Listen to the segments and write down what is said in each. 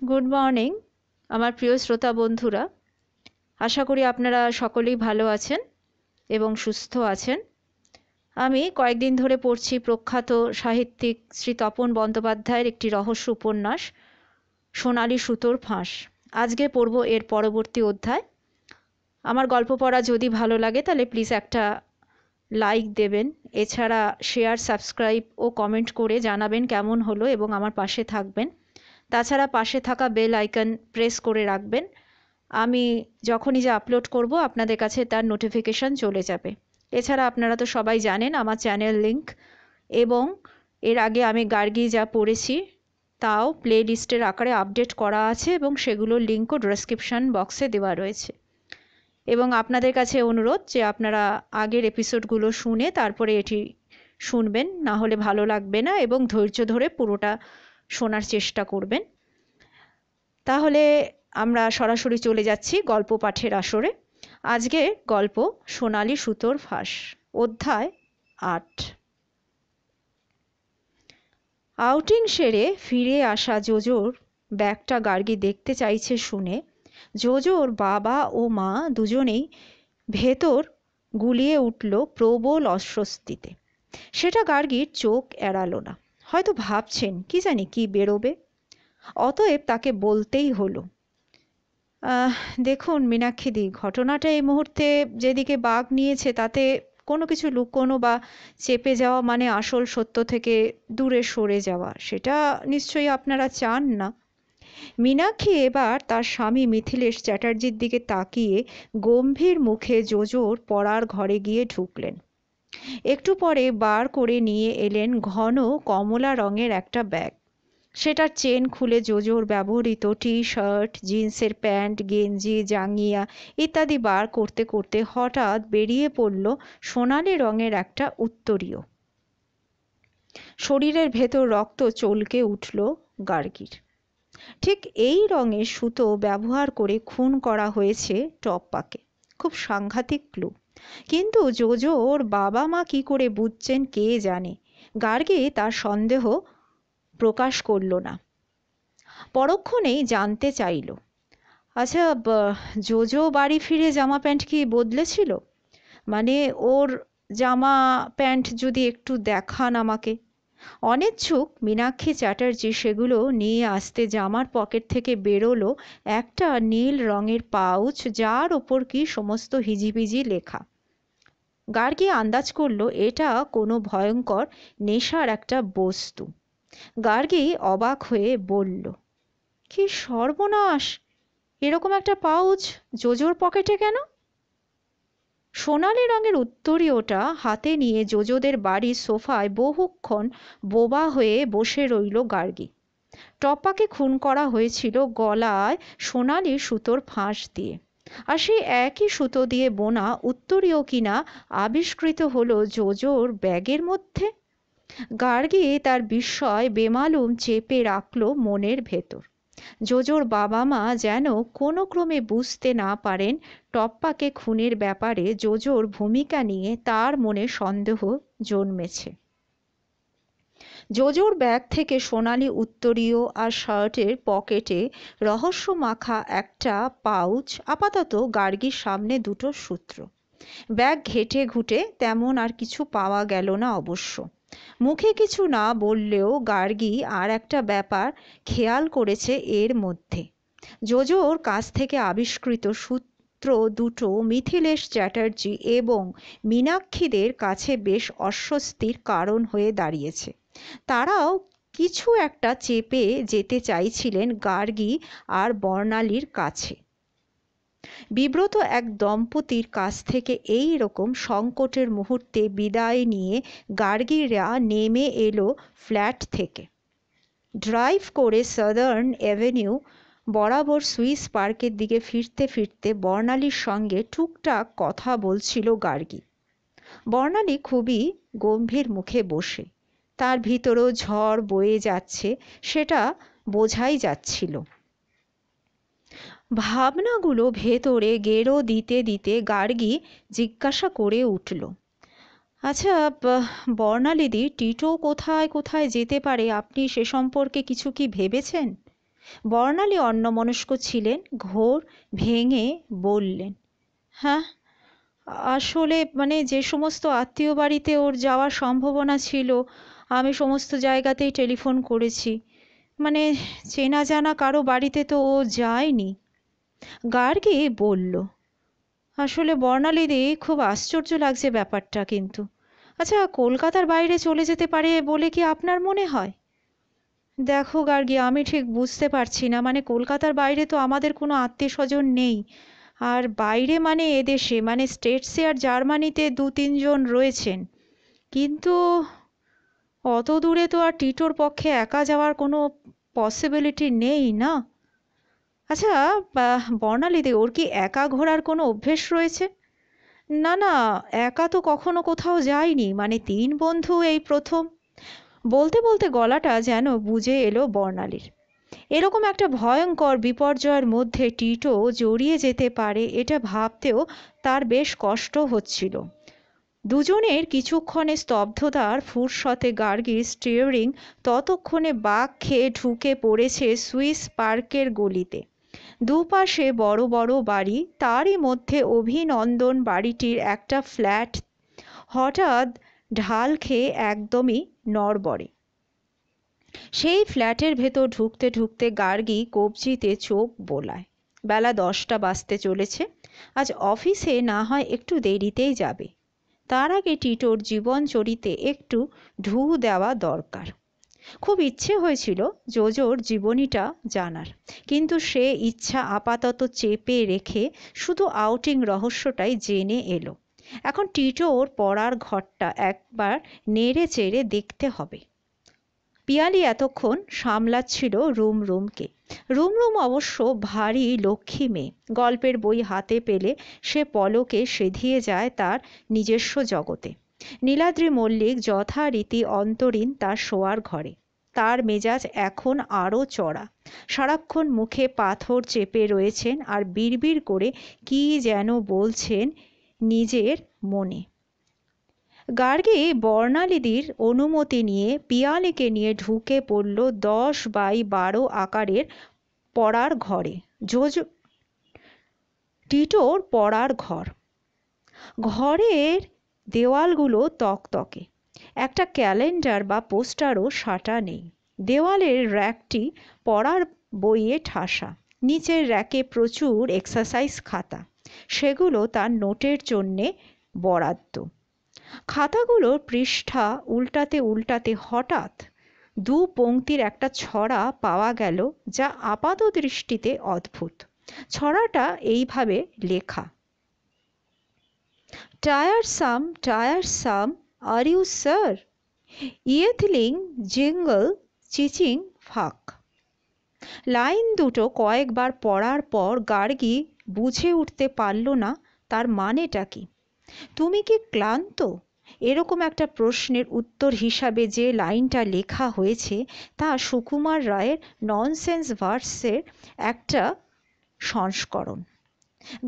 Good morning আমার প্রিয় শ্রোতা বন্ধুরা। আশা করি আপনারা সকলেই ভালো আছেন এবং সুস্থ আছেন। আমি কয়েকদিন ধরে পড়ছি প্রখ্যাত সাহিত্যিক শ্রী তপন বন্দ্যোপাধ্যায়ের একটি রহস্য উপন্যাস সোনালি সুতোর ফাঁস। আজকে পড়ব এর পরবর্তী অধ্যায়। আমার গল্প পড়া যদি ভালো লাগে তাহলে প্লিজ একটা লাইক দেবেন, এছাড়া শেয়ার, সাবস্ক্রাইব ও কমেন্ট করে জানাবেন কেমন হলো এবং আমার পাশে থাকবেন। তাছাড়া পাশে থাকা বেল আইকন প্রেস করে রাখবেন। আমি যখনই যে আপলোড করব আপনাদের কাছে তার নোটিফিকেশন চলে যাবে। এছাড়া আপনারা তো সবাই জানেন আমার চ্যানেল লিংক এবং এর আগে আমি গার্গী যা পড়েছি তাও প্লে লিস্টের আকারে আপডেট করা আছে এবং সেগুলোর লিঙ্কও ডেসক্রিপশন বক্সে দেওয়া রয়েছে। এবং আপনাদের কাছে অনুরোধ যে আপনারা আগের এপিসোডগুলো শুনে তারপরে এটি শুনবেন, না হলে ভালো লাগবে না, এবং ধৈর্য ধরে পুরোটা শোনার চেষ্টা করবেন। তাহলে আমরা সরাসরি চলে যাচ্ছি গল্প পাঠের আসরে। আজকে গল্প সোনালি সুতোর ফাঁস, অধ্যায় ৮। আউটিং সেরে ফিরে আসা জোজোর ব্যাগটা গার্গী দেখতে চাইছে শুনে জোজোর বাবা ও মা দুজনেই ভেতর গুলিয়ে উঠল প্রবল অস্বস্তিতে। সেটা গার্গীর চোখ এড়ালো না। হয়তো ভাবছেন কি জানি কি বেরোবে, অতএব তাকে বলতেই হলো, দেখুন মীনাক্ষীদি, ঘটনাটা এই মুহূর্তে যেদিকে বাঁক নিয়েছে তাতে কোনো কিছু লুকোনো বা চেপে যাওয়া মানে আসল সত্য থেকে দূরে সরে যাওয়া, সেটা নিশ্চয়ই আপনারা চান না। মীনাক্ষী এবার তার স্বামী মিথিলেশ চ্যাটার্জির দিকে তাকিয়ে গম্ভীর মুখে জোজোর পড়ার ঘরে গিয়ে ঢুকলেন। একটু পরে বার করে নিয়ে এলেন ঘন কমলা রঙের একটা ব্যাগ। সেটার চেন খুলে জোজোর ব্যবহৃত টি শার্ট, জিন্সের প্যান্ট, গেঞ্জি, জাঙ্গিয়া ইত্যাদি বার করতে করতে হঠাৎ বেরিয়ে পড়ল সোনালি রঙের একটা উত্তরীয়। শরীরের ভেতর রক্ত চলকে উঠল গার্গীর। ঠিক এই রঙের সুতো ব্যবহার করে খুন করা হয়েছে টপ্পাকে। খুব সাংঘাতিক ক্লু, কিন্তু জোজো ওর বাবা মা কি করে বুঝছেন কে জানে। গার্গী তার সন্দেহ প্রকাশ করল না, পরক্ষণেই জানতে চাইল, আচ্ছা জোজো বাড়ি ফিরে জামা প্যান্ট কি বদলেছিল? মানে ওর জামা প্যান্ট যদি একটু দেখান আমাকে। অনিচ্ছুক মীনাক্ষী চ্যাটার্জি সেগুলো নিয়ে আসতে জামার পকেট থেকে বেরোলো একটা নীল রঙের পাউচ, যার ওপর কি সমস্ত হিজিবিজি লেখা। গার্গী আন্দাজ করলো এটা কোনো ভয়ঙ্কর নেশার একটা বস্তু। গার্গী অবাক হয়ে বলল, কি সর্বনাশ! এরকম একটা পাউচ জোজোর পকেটে কেন? সোনালি রঙের উত্তরীয়টা হাতে নিয়ে জোজোদের বাড়ির সোফায় বহুক্ষণ বোবা হয়ে বসে রইল গার্গী। টপ্পাকে খুন করা হয়েছিল গলায় সোনালি সুতোর ফাঁস দিয়ে, আর সেই একই সুতো দিয়ে বোনা উত্তরীয় কিনা আবিষ্কৃত হলো জোজোর ব্যাগের মধ্যে। গার্গী তার বিস্ময় বেমালুম চেপে রাখল মনের ভেতর। জোজোর বাবা মা যেন কোনো ক্রমে বুঝতে না পারেন টপ্পাকে খুনের ব্যাপারে জোজোর ভূমিকা নিয়ে তার মনে সন্দেহ জন্মেছে। জোজোর ব্যাগ থেকে সোনালি উত্তরীয় আর শার্টের পকেটে রহস্য মাখা একটা পাউচ, আপাতত গার্গীর সামনে দুটো সূত্র। ব্যাগ ঘেটে ঘুটে তেমন আর কিছু পাওয়া গেল না অবশ্য। মুখে কিছু না বললেও গার্গী আর একটা ব্যাপার খেয়াল করেছে এর মধ্যে। জোজোর কাছ থেকে আবিষ্কৃত সূত্র দুটো মিথিলেশ চ্যাটার্জি এবং মীনাক্ষীদের কাছে বেশ অস্বস্তির কারণ হয়ে দাঁড়িয়েছে। তারাও কিছু একটা চেপে যেতে চাইছিলেন গার্গী আর বর্ণালীর কাছে। বিব্রত এক দম্পতির কাছ থেকে এই রকম সংকটের মুহূর্তে বিদায় নিয়ে গার্গীরা নেমে এলো ফ্ল্যাট থেকে। ড্রাইভ করে সাদার্ন অ্যাভিনিউ বরাবর সুইস পার্কের দিকে ফিরতে ফিরতে বর্ণালীর সঙ্গে টুকটাক কথা বলছিল গার্গী। বর্ণালী খুবই গম্ভীর মুখে বসে, তার ভিতরও ঝড় বয়ে যাচ্ছে, সেটা বোঝাই যাচ্ছিল। ভাবনাগুলো ভেতরে গেরো দিতে দিতে গার্গী জিজ্ঞাসা করে উঠল, আচ্ছা বর্ণালীদি, টিটো কোথায় কোথায় যেতে পারে, আপনি সে সম্পর্কে কিছু কি ভেবেছেন? বর্ণালী অন্যমনস্ক ছিলেন। ঘোর ভেঙে বললেন, হ্যাঁ, আসলে যে সমস্ত আত্মীয় বাড়িতে ওর যাওয়ার সম্ভাবনা ছিল আমি সমস্ত জায়গাতেই টেলিফোন করেছি, চেনা জানা কারো বাড়িতে তো ও যায়নি। গার্গী বলল, আসলে বর্ণালীদি, খুব আশ্চর্য লাগছে ব্যাপারটা, কিন্তু আচ্ছা, কলকাতার বাইরে চলে যেতে পারে বলে কি আপনার মনে হয়? দেখো গার্গী, আমি ঠিক বুঝতে পারছি না, কলকাতার বাইরে তো আমাদের কোনো আত্মীয় স্বজন নেই, আর বাইরে এদেশে স্টেটসে আর জার্মানিতে 2-3 জন রয়েছেন, কিন্তু অত দূরে তো আর টিটোর পক্ষে একা যাওয়ার কোনো পসিবিলিটি নেই না। আচ্ছা, বর্ণালীদি, ওর কি একা ঘোরার কোনো অভ্যেস রয়েছে? না না, একা তো কখনো কোথাও যায়নি, 3 বন্ধু এই প্রথম। বলতে বলতে গলাটা যেন বুঝে এলো বর্ণালীর। এরকম একটা ভয়ঙ্কর বিপর্যয়ের মধ্যে টিটো জড়িয়ে যেতে পারে এটা ভাবতেও তার বেশ কষ্ট হচ্ছিল। দুজনের কিছুক্ষণে স্তব্ধতার ফুরসতে গার্গীর স্টিয়ারিং ততক্ষণে বাঁক খেয়ে ঢুকে পড়েছে সুইস পার্কের গলিতে। দুপাশে বড় বড় বাড়ি, তারই মধ্যে অভিনন্দন বাড়িটির একটা ফ্ল্যাট হঠাৎ ঢাল খেয়ে একদমই নড়বড়ে। সেই ফ্ল্যাটের ভেতর ঢুকতে ঢুকতে গার্গী কবজিতে চোখ বোলায়। বেলা 10টা বাজতে চলেছে। আজ অফিসে না হয় একটু দেরিতেই যাবে। তার আগে টিটোর জীবনচরিতে একটু ঢু দেওয়া দরকার। খুব ইচ্ছে হয়েছিল জোজোর জীবনীটা জানার, কিন্তু সে ইচ্ছা আপাতত চেপে রেখে শুধু আউটিং রহস্যটাই জেনে এলো। এখন টিটোর পড়ার ঘরটা একবার নেড়ে চেড়ে দেখতে হবে। পিয়ালি এতক্ষণ সামলাচ্ছিল রুমকে। রুম অবশ্য ভারী লক্ষ্মী মেয়ে। গল্পের বই হাতে পেলে সে পলকে সেধিয়ে যায় তার নিজস্ব জগতে। নীলাদ্রি মল্লিক যথারীতি অন্তরীণ তার শোয়ার ঘরে। তার মেজাজ এখন আরও চড়া। সারাক্ষণ মুখে পাথর চেপে রয়েছেন আর বিড়বিড় করে কি যেন বলছেন নিজের মনে। গার্গী বর্ণালীদির অনুমতি নিয়ে পিয়ালিকে নিয়ে ঢুকে পড়ল 10x12 আকারের পড়ার ঘরে। টিটোর পড়ার ঘর। ঘরের দেওয়ালগুলো তকতকে। একটা ক্যালেন্ডার বা পোস্টারও সাঁটা নেই। দেওয়ালের র্যাকটি পড়ার বইয়ে ঠাসা। নিচের র্যাকে প্রচুর এক্সারসাইজ খাতা, সেগুলো তার নোটের জন্যে বরাদ্দ। খাতাগুলোর পৃষ্ঠা উল্টাতে উল্টাতে হঠাৎ 2 পংক্তির একটা ছড়া পাওয়া গেল, যা আপাত দৃষ্টিতে অদ্ভুত। ছড়াটা এইভাবে লেখা, টায়ারসাম আর ইউ স্যার, ইয়েথলিং জিঙ্গল চিচিং ফাক। লাইন দুটো কয়েকবার পড়ার পর গার্গী বুঝে উঠতে পারল না তার মানেটা কি। তুমি কি ক্লান্ত? এরকম একটা প্রশ্নের উত্তর হিসাবে যে লাইনটা লেখা হয়েছে তা সুকুমার রায়ের ননসেন্স ভার্সের একটা সংস্করণ।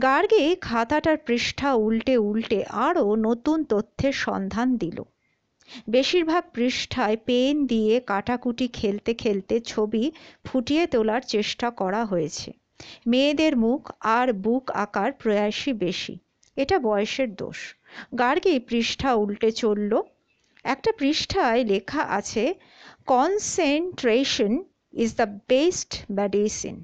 গার্গী খাতাটার পৃষ্ঠা উল্টে উল্টে আরও নতুন তথ্যের সন্ধান দিল। বেশিরভাগ পৃষ্ঠায় পেন দিয়ে কাটাকুটি খেলতে খেলতে ছবি ফুটিয়ে তোলার চেষ্টা করা হয়েছে। মেয়েদের মুখ আর বুক আকার প্রয়াসই বেশি। এটা বয়সের দোষ। গার্গী পৃষ্ঠা উল্টে চলল। একটা পৃষ্ঠায় লেখা আছে, concentration is the best medicine.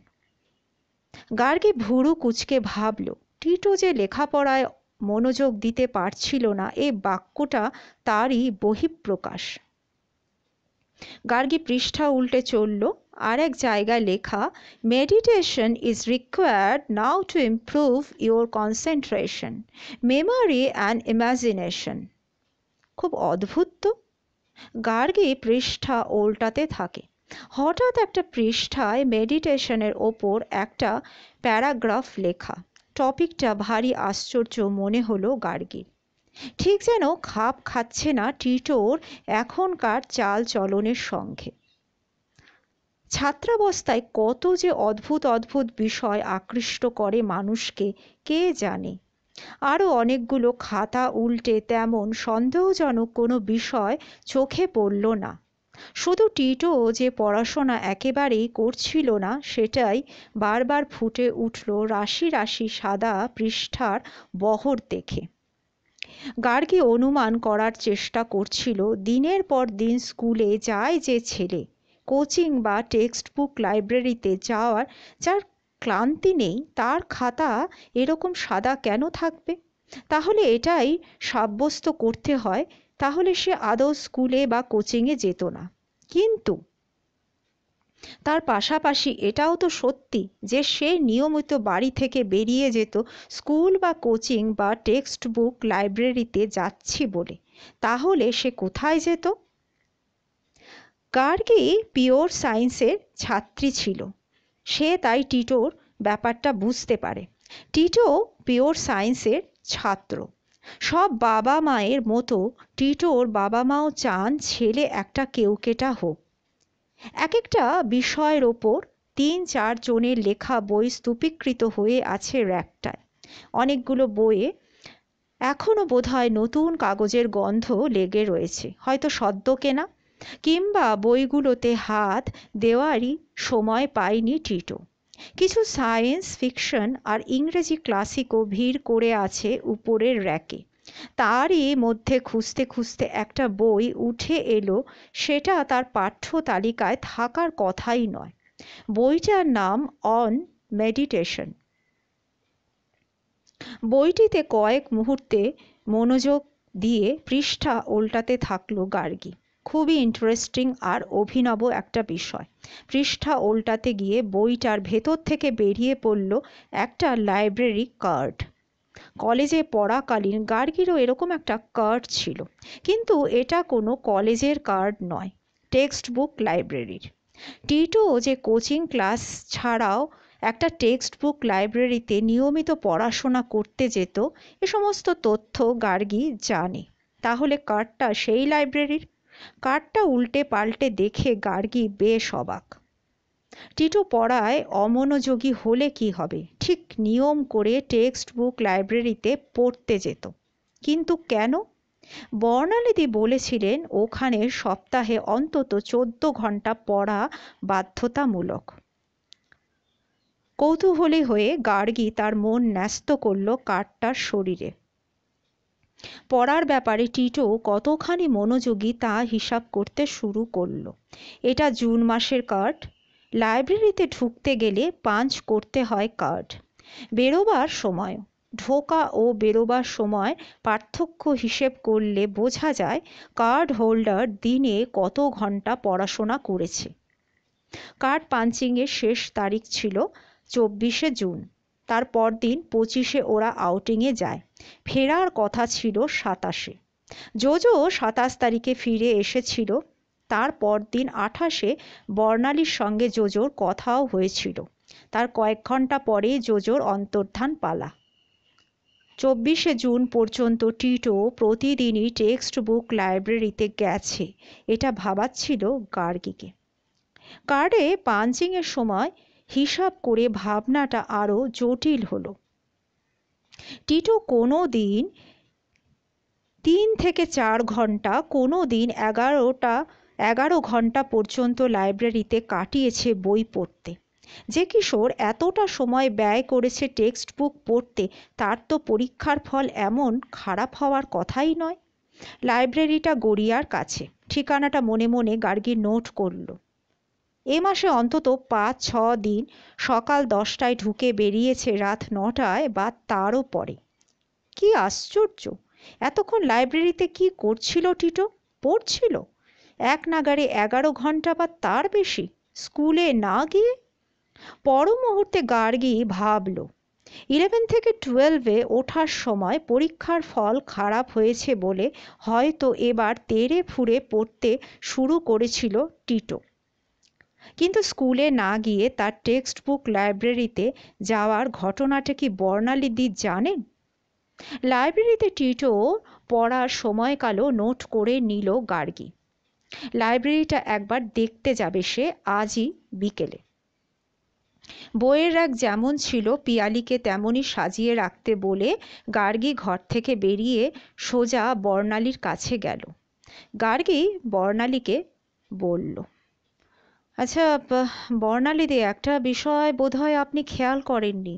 Gargi ভুরু কুঁচকে ভাবল, টিটো যে লেখাপড়ায় মনোযোগ দিতে পারছিল না, এ বাক্যটা তারই বহিঃপ্রকাশ। গার্গী পৃষ্ঠা উল্টে চলল। আর এক জায়গায় লেখা, meditation is required now to improve your concentration, memory and imagination. খুব অদ্ভুত তো। গার্গী পৃষ্ঠা উল্টাতে থাকে। হঠাৎ একটা পৃষ্ঠায় মেডিটেশনের ওপর একটা প্যারাগ্রাফ লেখা। টপিকটা ভারী আশ্চর্য মনে হলো গার্গীর। ঠিক যেন খাপ খাচ্ছে না টিটোর এখনকার চাল চলনের সঙ্গে। ছাত্রাবস্থায় কত যে অদ্ভুত অদ্ভুত বিষয় আকৃষ্ট করে মানুষকে কে জানে। আরও অনেকগুলো খাতা উল্টে তেমন সন্দেহজনক কোনো বিষয় চোখে পড়ল না। শুধু টিটো যে পড়াশোনা একেবারেই করছিল না সেটাই বারবার ফুটে উঠল রাশি রাশি সাদা পৃষ্ঠার বহর দেখে। গার্গী অনুমান করার চেষ্টা করছিল দিনের পর দিন স্কুলে যায় যে ছেলে, কোচিং বা টেক্সট বুক লাইব্রেরিতে যাওয়ার যার ক্লান্তি নেই, তার খাতা এরকম সাদা কেন থাকবে? তাহলে এটাই সাব্যস্ত করতে হয় তাহলে সে আদৌ স্কুলে বা কোচিংয়ে যেত না। কিন্তু তার পাশাপাশি এটাও তো সত্যি যে সে নিয়মিত বাড়ি থেকে বেরিয়ে যেত স্কুল বা কোচিং বা টেক্সট বুক লাইব্রেরিতে যাচ্ছি বলে। তাহলে সে কোথায় যেত? গার্গী পিওর সায়েন্সের ছাত্রী ছিল, সে তাই টিটোর ব্যাপারটা বুঝতে পারে। টিটো পিওর সায়েন্সের ছাত্র। সব বাবা মায়ের মতো টিটোর বাবা মাও চান ছেলে একটা কেউকেটা হোক। এক একটা বিষয়ের ওপর ৩-৪ জনের লেখা বই স্তূপীকৃত হয়ে আছে র্যাকটায়। অনেকগুলো বইয়ে এখনো বোধহয় নতুন কাগজের গন্ধ লেগে রয়েছে, হয়তো সদ্য কেনা, কিংবা বইগুলোতে হাত দেওয়ারই সময় পায়নি টিটো। কিছু সায়েন্স ফিকশন আর ইংরেজি ক্লাসিকও ভিড় করে আছে উপরের র্যাকে। তারই মধ্যে খুঁজতে খুঁজতে একটা বই উঠে এলো, সেটা তার পাঠ্য তালিকায় থাকার কথাই নয়। বইটার নাম অন মেডিটেশন। বইটিতে কয়েক মুহূর্তে মনোযোগ দিয়ে পৃষ্ঠা উল্টাতে থাকলো গার্গী। খুবই ইন্টারেস্টিং আর অভিনব একটা বিষয়। পৃষ্ঠা উল্টাতে গিয়ে বইটার ভেতর থেকে বেরিয়ে পড়ল একটা লাইব্রেরি কার্ড। কলেজে পড়াকালীন গার্গীরও এরকম একটা কার্ড ছিল, কিন্তু এটা কোনো কলেজের কার্ড নয়, টেক্সট বুক লাইব্রেরির। টিটো যে কোচিং ক্লাস ছাড়াও একটা টেক্সট বুক লাইব্রেরিতে নিয়মিত পড়াশোনা করতে যেত, এ সমস্ত তথ্য গার্গী জানে। তাহলে কার্ডটা সেই লাইব্রেরির? কার্ডটা উল্টে পাল্টে দেখে গার্গী বেশ অবাক। টিটো পড়ায় অমনোযোগী হলে কি হবে, ঠিক নিয়ম করে টেক্সট বুক লাইব্রেরিতে পড়তে যেত। কিন্তু কেন? বর্ণালীদি বলেছিলেন ওখানে সপ্তাহে অন্তত 14 ঘন্টা পড়া বাধ্যতামূলক। কৌতূহলী হয়ে গার্গী তার মন ন্যস্ত করল কার্ডটার শরীরে। পড়ার ব্যাপারে টিটো কতখানি মনোযোগী তা হিসাব করতে শুরু করল। এটা জুন মাসের কার্ড। লাইব্রেরিতে ঢুকতে গেলে পাঞ্চ করতে হয় কার্ড। বেরোবার সময়, ঢোকা ও বেরোবার সময় পার্থক্য হিসেব করলে বোঝা যায় কার্ড হোল্ডার দিনে কত ঘন্টা পড়াশোনা করেছে। কার্ড পাঞ্চিংয়ের শেষ তারিখ ছিল 24শে জুন। তার পরদিন 25শে ওরা আউটিংয়ে যায়। ফেরার কথা ছিল 27শে। জোজো 27 তারিখে ফিরে এসেছিল। তার পরদিন 28শে বর্ণালীর সঙ্গে জোজোর কথাও হয়েছিল। তার কয়েক ঘন্টা পরেই জোজোর অন্তর্ধান পালা। 24শে জুন পর্যন্ত টিটো প্রতিদিনই টেক্সট বুক লাইব্রেরিতে গেছে, এটা ভাবাচ্ছিল গার্গীকে। কার্ডে পাঞ্চিংয়ের সময় হিসাব করে ভাবনাটা আরও জটিল হলো। টিটো কোনো দিন 3 থেকে 4 ঘন্টা, কোনো দিন 11 ঘন্টা পর্যন্ত লাইব্রেরিতে কাটিয়েছে বই পড়তে। যে কিশোর এতটা সময় ব্যয় করেছে টেক্সট বুক পড়তে, তার তো পরীক্ষার ফল এমন খারাপ হওয়ার কথাই নয়। লাইব্রেরিটা গড়িয়ার কাছে। ঠিকানাটা মনে মনে গার্গী নোট করল। এ মাসে অন্তত 5-6 দিন সকাল 10টায় ঢুকে বেরিয়েছে রাত 9টায় বা তারও পরে। কি আশ্চর্য! এতক্ষণ লাইব্রেরিতে কি করছিল টিটো? পড়ছিল। এক নাগাড়ে 11 ঘন্টা বা তার বেশি, স্কুলে না গিয়ে। পর মুহূর্তে গার্গী ভাবল, 11 থেকে 12-এ ওঠার সময় পরীক্ষার ফল খারাপ হয়েছে বলে হয়তো এবার তেড়ে ফুঁড়ে পড়তে শুরু করেছিল টিটো। কিন্তু স্কুলে না গিয়ে তার টেক্সট বুক লাইব্রেরিতে যাওয়ার ঘটনাটা কি বর্ণালীদি জানেন? লাইব্রেরিতে টিটো পড়ার সময়কালও নোট করে নিল গার্গী। লাইব্রেরিটা একবার দেখতে যাবে সে আজই বিকেলে। বইয়ের র্যাক যেমন ছিল পিয়ালিকে তেমনই সাজিয়ে রাখতে বলে গার্গী ঘর থেকে বেরিয়ে সোজা বর্ণালীর কাছে গেল। গার্গী বর্ণালীকে বলল, আচ্ছা বর্ণালীদি, একটা বিষয় বোধহয় আপনি খেয়াল করেননি,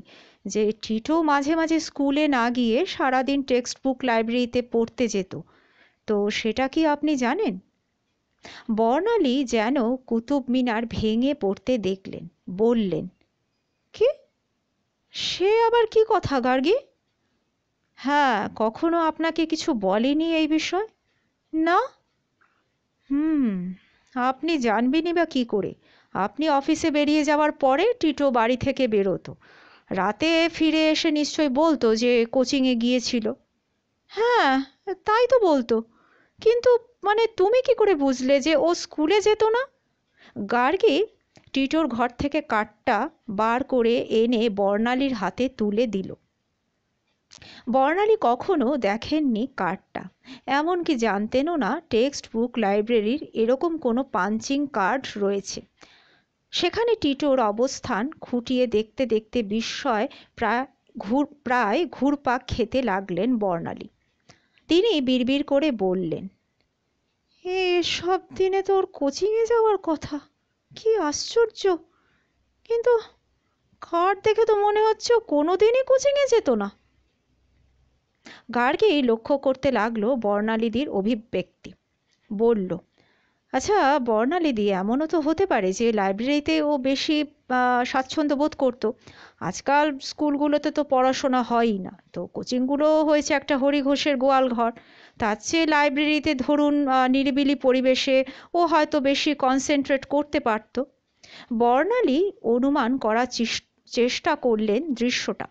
যে টিটো মাঝে মাঝে স্কুলে না গিয়ে সারাদিন টেক্সট বুক লাইব্রেরিতে পড়তে যেত। তো সেটা কি আপনি জানেন? বর্ণালী যেন কুতুব মিনার ভেঙে পড়তে দেখলেন, বললেন, কি? সে আবার কি কথা গার্গী? হ্যাঁ, কখনো আপনাকে কিছু বলেনি এই বিষয়? না। হুম, আপনি জানবেনই বা কি করে? আপনি অফিসে বেরিয়ে যাওয়ার পরে টিটো বাড়ি থেকে বেরোতো, রাতে ফিরে এসে নিশ্চয়ই বলতো যে কোচিংয়ে গিয়েছিল। হ্যাঁ, তাই তো বলতো। কিন্তু মানে তুমি কি করে বুঝলে যে ও স্কুলে যেত না? গার্গী টিটোর ঘর থেকে কার্ডটা বার করে এনে বর্ণালীর হাতে তুলে দিল। বর্ণালী কখনো দেখেননি কার্ডটা, এমনকি জানতেনও না টেক্সট বুক লাইব্রেরির এরকম কোনো পাঞ্চিং কার্ড রয়েছে। সেখানে টিটোর অবস্থান খুঁটিয়ে দেখতে দেখতে বিস্ময় প্রায় ঘুরপাক খেতে লাগলেন বর্ণালী। তিনি বিড়বিড় করে বললেন, এসব দিনে তো ওর কোচিংয়ে যাওয়ার কথা, কি আশ্চর্য! কিন্তু কার্ড দেখে তো মনে হচ্ছে ও কোনোদিনই কোচিংয়ে যেত না। গার্গী লক্ষ্য করতে লাগলো বর্ণালীদির অভিব্যক্তি। বলল, আচ্ছা বর্ণালীদি, এমনও তো হতে পারে যে লাইব্রেরিতে ও বেশি স্বাচ্ছন্দ্য বোধ করতো। আজকাল স্কুলগুলোতে তো পড়াশোনা হয়ই না, তো কোচিংগুলো হয়েছে একটা হরিঘোষের গোয়াল ঘর। তার চেয়ে লাইব্রেরিতে ধরুন নিরিবিলি পরিবেশে ও হয়তো বেশি কনসেন্ট্রেট করতে পারতো। বর্ণালী অনুমান করার চেষ্টা করলেন দৃশ্যটা।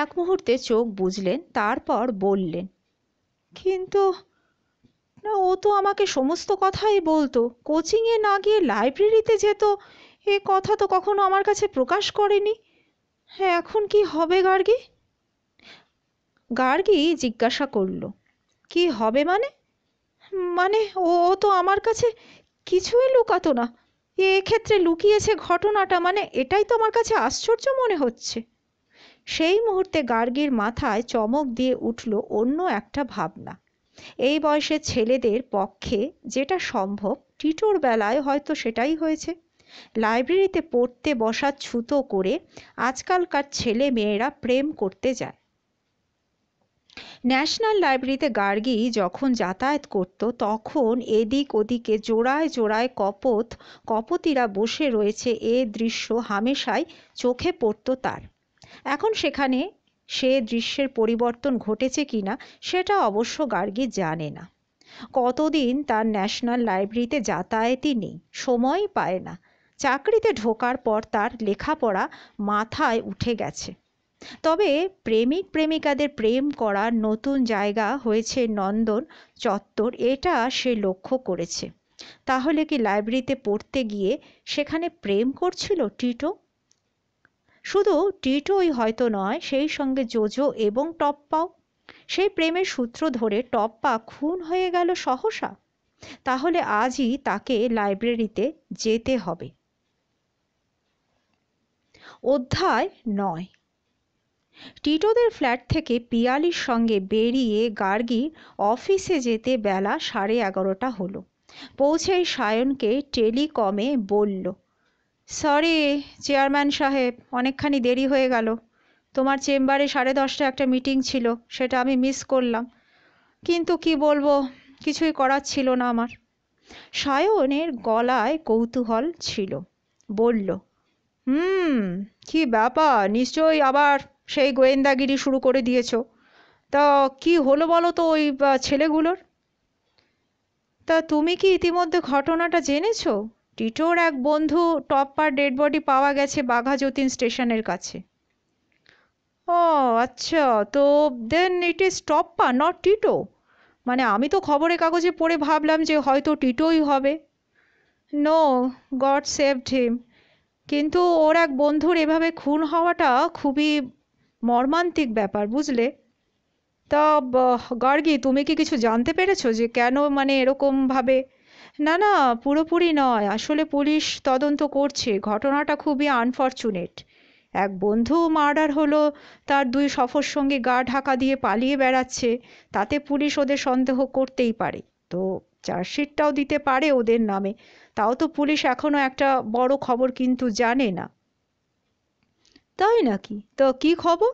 এক মুহূর্তে চোখ বুজলেন, তারপর বললেন, কিন্তু না, ও তো আমাকে সমস্ত কথাই বলতো, কোচিংয়ে না গিয়ে লাইব্রেরিতে যেত, এ কথা তো কখনো আমার কাছে প্রকাশ করেনি। হ্যাঁ, এখন কি হবে গার্গী? গার্গী জিজ্ঞাসা করল, কি হবে মানে? মানে ও তো আমার কাছে কিছুই লুকাতো না, এক্ষেত্রে লুকিয়েছে ঘটনাটা, মানে এটাই তো আমার কাছে আশ্চর্য মনে হচ্ছে। সেই মুহূর্তে গার্গীর মাথায় চমক দিয়ে উঠল অন্য একটা ভাবনা। এই বয়সের ছেলেদের পক্ষে যেটা সম্ভব, টিটোর বেলায় হয়তো সেটাই হয়েছে। লাইব্রেরিতে পড়তে বসার ছুতো করে আজকালকার ছেলে মেয়েরা প্রেম করতে যায়। ন্যাশনাল লাইব্রেরিতে গার্গী যখন যাতায়াত করত, তখন এদিক ওদিকে জোড়ায় জোড়ায় কপতিরা বসে রয়েছে, এ দৃশ্য হামেশাই চোখে পড়ত তার। এখন সেখানে সে দৃশ্যের পরিবর্তন ঘটেছে কিনা সেটা অবশ্য গার্গী জানে না। কতদিন তার ন্যাশনাল লাইব্রেরিতে যাতায়াতই নেই, সময়ই পায় না। চাকরিতে ঢোকার পর তার লেখাপড়া মাথায় উঠে গেছে। তবে প্রেমিক প্রেমিকাদের প্রেম করার নতুন জায়গা হয়েছে নন্দন চত্বর, এটা সে লক্ষ্য করেছে। তাহলে কি লাইব্রেরিতে পড়তে গিয়ে সেখানে প্রেম করছিল টিটো? শুধু টিটোই হয়তো নয়, সেই সঙ্গে জোজো এবং টপ্পাও। সেই প্রেমের সূত্র ধরে টপ্পা খুন হয়ে গেল সহসা। তাহলে আজই তাকে লাইব্রেরিতে যেতে হবে। অধ্যায় 9। টিটোদের ফ্ল্যাট থেকে পিয়ালির সঙ্গে বেরিয়ে গার্গী অফিসে যেতে বেলা 11:30 হলো। পৌঁছেই সায়নকে টেলিকমে বলল, সরি চেয়ারম্যান সাহেব, অনেকখানি দেরি হয়ে গেল। তোমার চেম্বারে 10:30টায় একটা মিটিং ছিল, সেটা আমি মিস করলাম। কিন্তু কি বলবো, কিছুই করার ছিল না আমার। সায়নের গলায় কৌতূহল ছিল। বলল, কি ব্যাপার, নিশ্চয়ই আবার সেই গোয়েন্দাগিরি শুরু করে দিয়েছো। তা কি হলো বলো তো ওই ছেলেগুলোর? তা তুমি কি ইতিমধ্যে ঘটনাটা জেনেছো? টিটোর এক বন্ধু টপ্পার ডেড বডি পাওয়া গেছে বাঘা যতীন স্টেশনের কাছে। ও আচ্ছা, তো then it is Toppa, not Tito. মানে আমি তো খবরের কাগজে পড়ে ভাবলাম যে হয়তো টিটোই হবে। নো, গড সেভড হিম। কিন্তু ওর এক বন্ধুর এভাবে খুন হওয়াটা খুবই মর্মান্তিক ব্যাপার, বুঝলে? তা গার্গী, তুমি কি কিছু জানতে পেরেছো যে কেন মানে এরকম ভাবে? না না, পুরোপুরি নয়, আসলে পুলিশ তদন্ত করছে। ঘটনাটা খুবই আনফর্চুনেট। এক বন্ধু মার্ডার হলো, তার দুই সফর সঙ্গী গা ঢাকা দিয়ে পালিয়ে বেড়াচ্ছে, তাতে পুলিশ ওদের সন্দেহ করতেই পারে। তো চার্জশিটটাও দিতে পারে ওদের নামে, তাও তো পুলিশ এখনো একটা বড় খবর কিন্তু জানে না। তাই নাকি? তো কি খবর?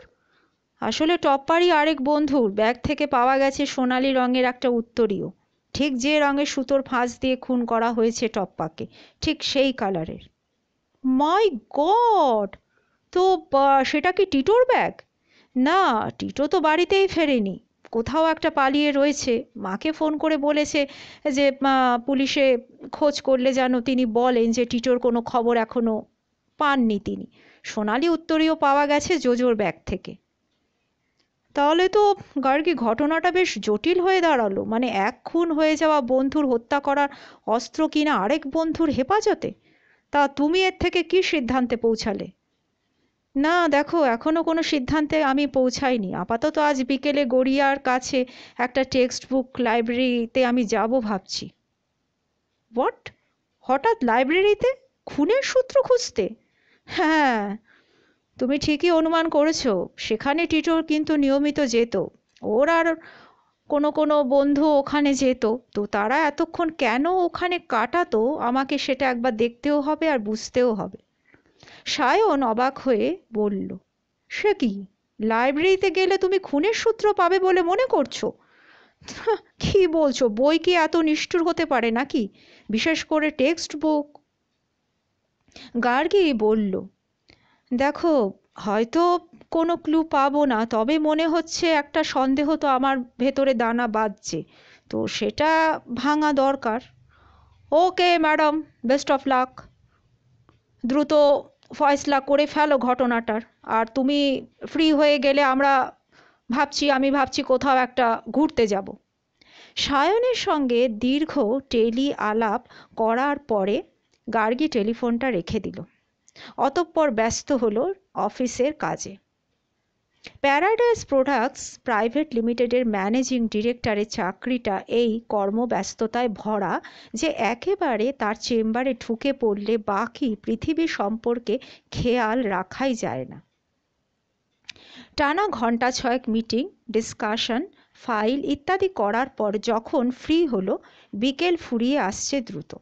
আসলে টপ্পারই আরেক বন্ধুর ব্যাগ থেকে পাওয়া গেছে সোনালি রঙের একটা উত্তরীয়, ঠিক যে রঙের সুতোর ফাঁস দিয়ে খুন করা হয়েছে টপ্পাকে, ঠিক সেই কালারের। মাই গড! তো সেটা কি টিটোর ব্যাগ? না, টিটো তো বাড়িতেই ফেরেনি, কোথাও একটা পালিয়ে রয়েছে। মাকে ফোন করে বলেছে যে পুলিশে খোঁজ করলে যেন তিনি বলেন যে টিটোর কোনো খবর এখনো পাননি তিনি। সোনালি উত্তরীয় পাওয়া গেছে জোজোর ব্যাগ থেকে। তাহলে তো গার্গী ঘটনাটা বেশ জটিল হয়ে দাঁড়ালো। মানে এক খুন হয়ে যাওয়া বন্ধুর হত্যা করার অস্ত্র কিনা আরেক বন্ধুর হেফাজতে। তা তুমি এর থেকে কি সিদ্ধান্তে পৌঁছালে? না দেখো, এখনো কোনো সিদ্ধান্তে আমি পৌঁছাইনি। আপাতত আজ বিকেলে গড়িয়ার কাছে একটা টেক্সট বুক লাইব্রেরিতে আমি যাব ভাবছি। হোয়াট? হঠাৎ লাইব্রেরিতে? খুনের সূত্র খুঁজতে? হ্যাঁ, তুমি ঠিকই অনুমান করেছো। সেখানে টিটোর কিন্তু নিয়মিত যেত। ওর আর কোনো কোনো বন্ধু ওখানে যেত। তো তারা এতক্ষণ কেন ওখানে কাটাতো আমাকে সেটা একবার দেখতেও হবে আর বুঝতেও হবে। সায়ন অবাক হয়ে বলল, সে কি? লাইব্রেরিতে গেলে তুমি খুনের সূত্র পাবে বলে মনে করছো? কি বলছো? বই কি এত নিষ্ঠুর হতে পারে নাকি? বিশেষ করে টেক্সট বুক? গার্গী বলল, দেখো, হয়তো কোনো ক্লু পাবো না, তবে মনে হচ্ছে একটা সন্দেহ তো আমার ভেতরে দানা বাঁধছে, তো সেটা ভাঙা দরকার। Okay madam, best of luck. দ্রুত ফয়সলা করে ফেলো ঘটনাটার। আর তুমি ফ্রি হয়ে গেলে আমি ভাবছি কোথাও একটা ঘুরতে যাব। সায়নের সঙ্গে দীর্ঘ টেলি আলাপ করার পরে গার্গী টেলিফোনটা রেখে দিল। অতঃপর ব্যস্ত হলো অফিসের কাজে। প্যারাডাইস প্রোডাক্টস প্রাইভেট লিমিটেডের ম্যানেজিং ডিরেক্টরের চাকরিটা এই কর্মব্যস্ততায় ভরা যে একেবারে তার চেম্বারে ঢুকে পড়লে বাকি পৃথিবী সম্পর্কে খেয়াল রাখাই যায় না। টানা ঘণ্টা ছয়েক মিটিং, ডিসকাশন, ফাইল ইত্যাদি করার পর যখন ফ্রি হলো, বিকেল ফুরিয়ে আসছে দ্রুত।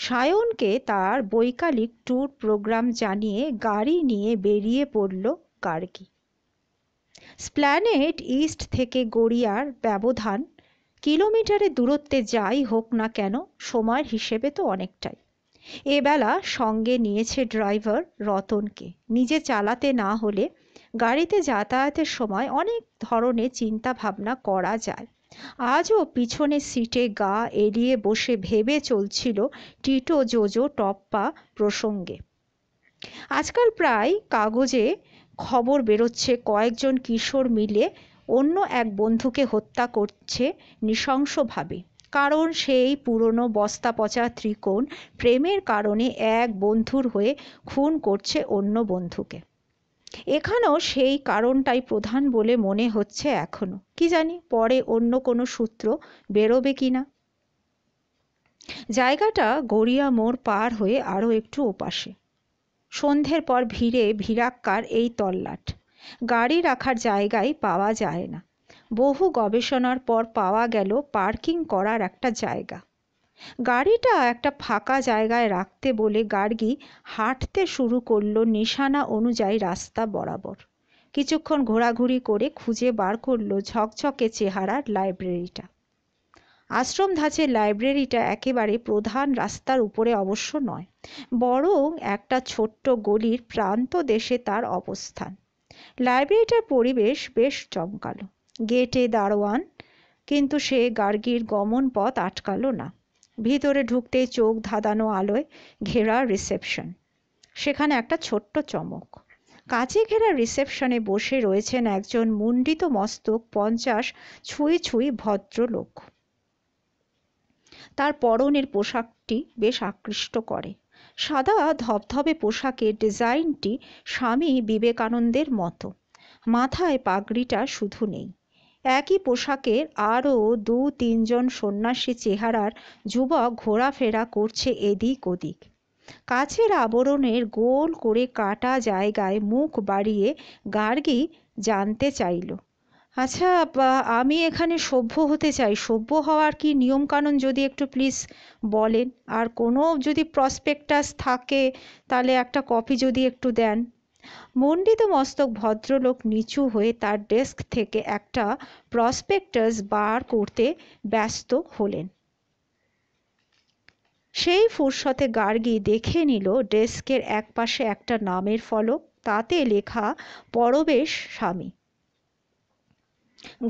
সায়নকে তার বৈকালিক ট্যুর প্রোগ্রাম জানিয়ে গাড়ি নিয়ে বেরিয়ে পড়ল গার্গী। স্প্ল্যানেড ইস্ট থেকে গড়িয়ার ব্যবধান কিলোমিটারের দূরত্বে যাই হোক না কেন, সময়ের হিসেবে তো অনেকটাই। এবেলা সঙ্গে নিয়েছে ড্রাইভার রতনকে। নিজে চালাতে না হলে গাড়িতে যাতায়াতের সময় অনেক ধরনের চিন্তা ভাবনা করা যায়। আজও পিছনের সিটে গা এলিয়ে বসে ভেবে চলছিল টিটো জোজো টপ্পা প্রসঙ্গে। আজকাল প্রায় কাগজে খবর বেরোচ্ছে কয়েকজন কিশোর মিলে অন্য এক বন্ধুকে হত্যা করছে নৃশংসভাবে, কারণ সেই পুরনো বস্তা পচা ত্রিকোণ প্রেমের কারণে এক বন্ধুর হয়ে খুন করছে অন্য বন্ধুকে। এখানেও সেই কারণটাই প্রধান বলে মনে হচ্ছে এখনো। কি জানি পরে অন্য কোনো সূত্র বেরোবে কিনা। জায়গাটা গড়িয়া মোড় পার হয়ে আরও একটু ওপাশে। সন্ধ্যের পর ভিড়ে ভিড়াক্কার এই তল্লাট। গাড়ি রাখার জায়গাই পাওয়া যায় না। বহু গবেষণার পর পাওয়া গেল পার্কিং করার একটা জায়গা। গাড়িটা একটা ফাঁকা জায়গায় রাখতে বলে গার্গী হাঁটতে শুরু করলো নিশানা অনুযায়ী রাস্তা বরাবর। কিছুক্ষণ ঘোরাঘুরি করে খুঁজে বার করলো ঝকঝকে চেহারার লাইব্রেরিটা। আশ্রম ধাঁচের লাইব্রেরিটা একেবারে প্রধান রাস্তার উপরে অবশ্য নয়, বরং একটা ছোট্ট গলির প্রান্ত দেশে তার অবস্থান। লাইব্রেরিটার পরিবেশ বেশ জমকালো। গেটে দারোয়ান, কিন্তু সে গার্গীর গমন পথ আটকালো না। ভিতরে ঢুকতেই চোখ ধাঁধানো আলোয় ঘেরা রিসেপশন। সেখানে একটা ছোট্ট চমক। কাঁচে ঘেরা রিসেপশনে বসে রয়েছেন একজন মুন্ডিত মস্তক 50 ছুঁই ছুঁই ভদ্রলোক। তার পরনের পোশাকটি বেশ আকৃষ্ট করে। সাদা ধবধবে পোশাকের ডিজাইনটি স্বামী বিবেকানন্দের মতো। মাথায় পাগড়িটা শুধু নেই। একই পোশাকের আরও 2-3 সন্ন্যাসী চেহারার যুবক ঘোরাফেরা করছে এদিক ওদিক। কাছের আবরণের গোল করে কাটা জায়গায় মুখ বাড়িয়ে গার্গী জানতে চাইল, আচ্ছা, আমি এখানে সভ্য হতে চাই, সভ্য হওয়ার কি নিয়মকানুন যদি একটু প্লিজ বলেন, আর কোনো যদি প্রসপেক্টাস থাকে তাহলে একটা কপি যদি একটু দেন। মণ্ডিত মস্তক ভদ্রলোক নিচু হয়ে তার ডেস্ক থেকে একটা প্রসপেক্টাস বার করতে ব্যস্ত হলেন। সেই ফুরসতে গার্গী দেখে নিল ডেস্কের একপাশে একটা নামের ফলক, তাতে লেখা পরবেশ স্বামী।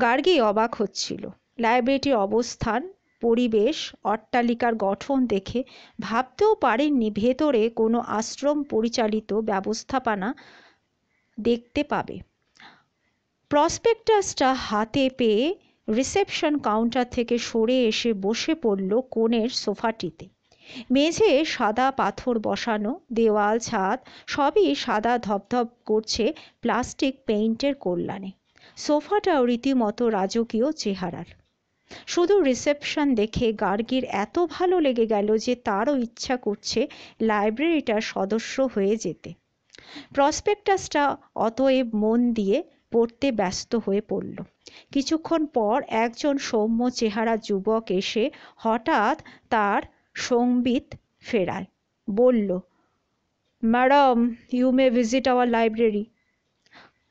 গার্গী অবাক হচ্ছিল। লাইব্রেরিটির অবস্থান, পরিবেশ, অট্টালিকার গঠন দেখে ভাবতেও পারেননি ভেতরে কোনো আশ্রম পরিচালিত ব্যবস্থাপনা দেখতে পাবে। প্রসপেক্টাসটা হাতে পেয়ে রিসেপশন কাউন্টার থেকে সরে এসে বসে পড়ল কোণের সোফাটিতে। মেঝে সাদা পাথর বসানো, দেওয়াল, ছাদ সবই সাদা ধপধপ করছে প্লাস্টিক পেইন্টের কল্যাণে। সোফাটাও রীতিমতো রাজকীয় চেহারার। শুধু রিসেপশন দেখে গার্গীর এত ভালো লেগে গেল যে তারও ইচ্ছা করছে লাইব্রেরিটার সদস্য হয়ে যেতে। প্রসপেক্টাসটা অতএব মন দিয়ে পড়তে ব্যস্ত হয়ে পড়ল। কিছুক্ষণ পর একজন সৌম্য চেহারা যুবক এসে হঠাৎ তার সংবিত ফেরায়, বলল, madam, you may visit our library.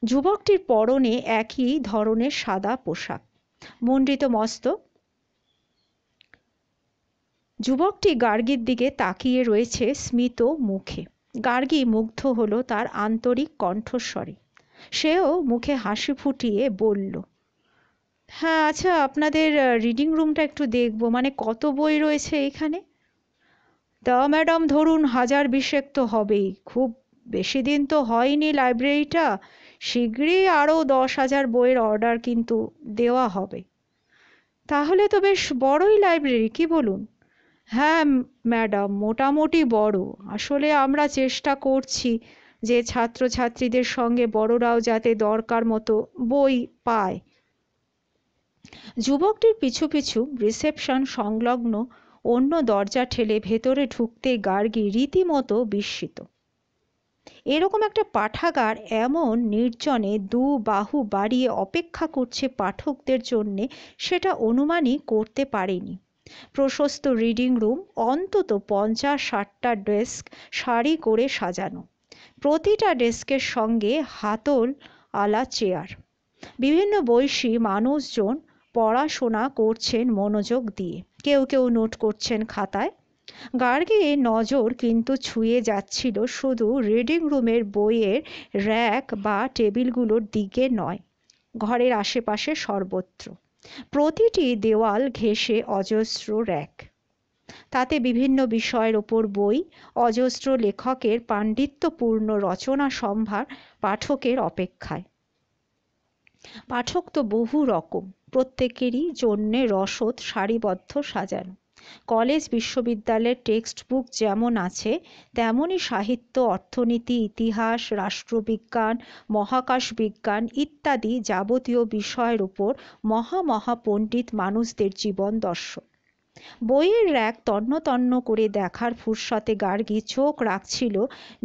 যুবকটির পরনে একই ধরনের সাদা পোশাক, মণ্ডিত মস্তক। যুবকটি গার্গীর দিকে তাকিয়ে রয়েছে স্মিত মুখে। গার্গী মুগ্ধ হলো তার আন্তরিক কণ্ঠস্বরে। সেও মুখে হাসি ফুটিয়ে বলল, হ্যাঁ, আচ্ছা, আপনাদের রিডিং রুমটা একটু দেখবো, মানে কত বই রয়েছে এখানে? তা ম্যাডাম ধরুন 1000-20 তো হবেই। খুব বেশি দিন তো হয়নি লাইব্রেরিটা, শীঘ্রই আরও 10,000 বইয়ের অর্ডার কিন্তু দেওয়া হবে। তাহলে তো বেশ বড়ই লাইব্রেরি, কি বলুন? হ্যাঁ ম্যাডাম, মোটামুটি বড়। আসলে আমরা চেষ্টা করছি যে ছাত্রছাত্রীদের সঙ্গে বড়রাও যাতে দরকার মতো বই পায়। যুবকটির পিছু পিছু রিসেপশন সংলগ্ন অন্য দরজা ঠেলে ভেতরে ঢুকতে গার্গী রীতিমতো বিস্মিত। এরকম একটা পাঠাগার এমন নির্জনে দু বাহু বাড়িয়ে অপেক্ষা করছে পাঠকদের জন্যে, সেটা অনুমানই করতে পারেনি। প্রশস্ত রিডিং রুম, অন্তত 50-60টা ডেস্ক সারি করে সাজানো, প্রতিটা ডেস্কের সঙ্গে হাতল আলা চেয়ার। বিভিন্ন বয়সী মানুষজন পড়াশোনা করছেন মনোযোগ দিয়ে, কেউ কেউ নোট করছেন খাতায়। গার্গীর নজর কিন্তু ছুঁয়ে যাচ্ছিল শুধু রিডিং রুমের বইয়ের র্যাক বা টেবিলগুলোর দিকে নয়, ঘরের আশেপাশে সর্বত্র। প্রতিটি দেওয়াল ঘেঁষে অজস্র র্যাক, তাতে বিভিন্ন বিষয়ের ওপর বই, অজস্র লেখকের পাণ্ডিত্যপূর্ণ রচনা সম্ভার পাঠকের অপেক্ষায়। পাঠক তো বহু রকম, প্রত্যেকেরই জন্যে রসদ সারিবদ্ধ সাজানো। কলেজ বিশ্ববিদ্যালয়ের টেক্সট বুক যেমন আছে, তেমনই সাহিত্য, অর্থনীতি, ইতিহাস, রাষ্ট্রবিজ্ঞান, মহাকাশ বিজ্ঞান ইত্যাদি যাবতীয় বিষয়ের উপর মহা পণ্ডিত মানুষদের জীবন দর্শন। বইয়ের র্যাক তন্ন তন্ন করে দেখার ফুরসতে গার্গী চোখ রাখছিল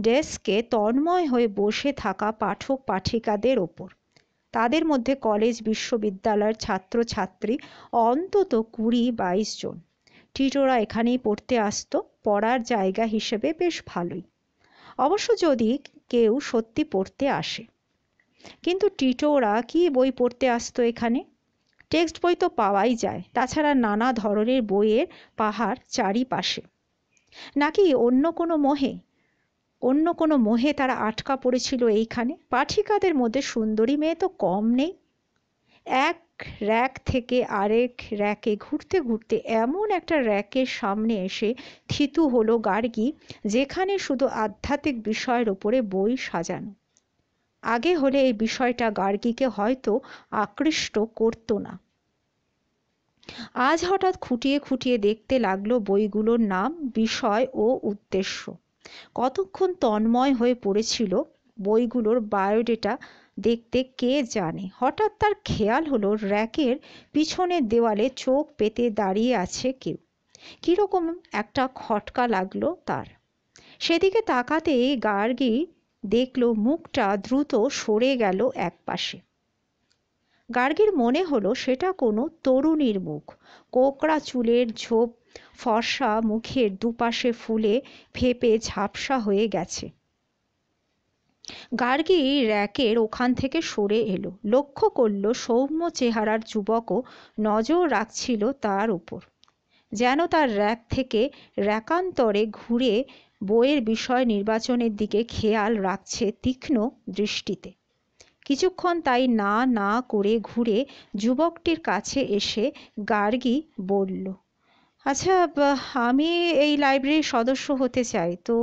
ডেস্কে তন্ময় হয়ে বসে থাকা পাঠক পাঠিকাদের ওপর। তাদের মধ্যে কলেজ বিশ্ববিদ্যালয়ের ছাত্রছাত্রী অন্তত 20-22 জন। টিটোরা এখানেই পড়তে আসতো, পড়ার জায়গা হিসেবে বেশ ভালোই, অবশ্য যদি কেউ সত্যি পড়তে আসে। কিন্তু টিটোরা কি বই পড়তে আসতো এখানে? টেক্সট বই তো পাওয়াই যায়, তাছাড়া নানা ধরনের বইয়ের পাহাড় চারিপাশে। নাকি অন্য কোনো মোহে তারা আটকা পড়েছিল এইখানে? পাঠিকাদের মধ্যে সুন্দরী মেয়ে তো কম নেই। এক র্যাক থেকে আরেক র্যাকে ঘুরতে ঘুরতে এমন একটা র্যাকের সামনে এসে থিতু হলো গার্গী, যেখানে শুধু আধ্যাত্মিক বিষয়ের ওপরে বই সাজানো। আগে হলে এই বিষয়টা গার্গীকে হয়তো আকৃষ্ট করতো না। আজ হঠাৎ খুঁটিয়ে খুঁটিয়ে দেখতে লাগলো বইগুলোর নাম, বিষয় ও উদ্দেশ্য। কতক্ষণ তন্ময় হয়ে পড়েছিল বইগুলোর বায়োডেটা দেখতে কে জানে। হঠাৎ তার খেয়াল হলো র্যাকের পিছনের দেওয়ালে চোখ পেতে দাঁড়িয়ে আছে কেউ। কিরকম একটা খটকা লাগলো তার। সেদিকে তাকাতেই গার্গী দেখল মুখটা দ্রুত সরে গেল একপাশে। গার্গীর মনে হলো সেটা কোনো তরুণীর মুখ, কোকড়া চুলের ঝোপ, ফর্সা মুখের দুপাশে ফুলে ফেপে ঝাপসা হয়ে গেছে। গার্গী র্যাকের ওখান থেকে সরে এলো, লক্ষ্য করল সৌম্য চেহারার যুবকও নজর রাখছিল তার উপর, যেন তার র্যাক থেকে র্যাকান্তরে ঘুরে বইয়ের বিষয় নির্বাচনের দিকে খেয়াল রাখছে তীক্ষ্ণ দৃষ্টিতে। কিছুক্ষণ তাই না না করে ঘুরে যুবকটির কাছে এসে গার্গী বলল, আচ্ছা, আমি এই লাইব্রেরির সদস্য হতে চাই, তো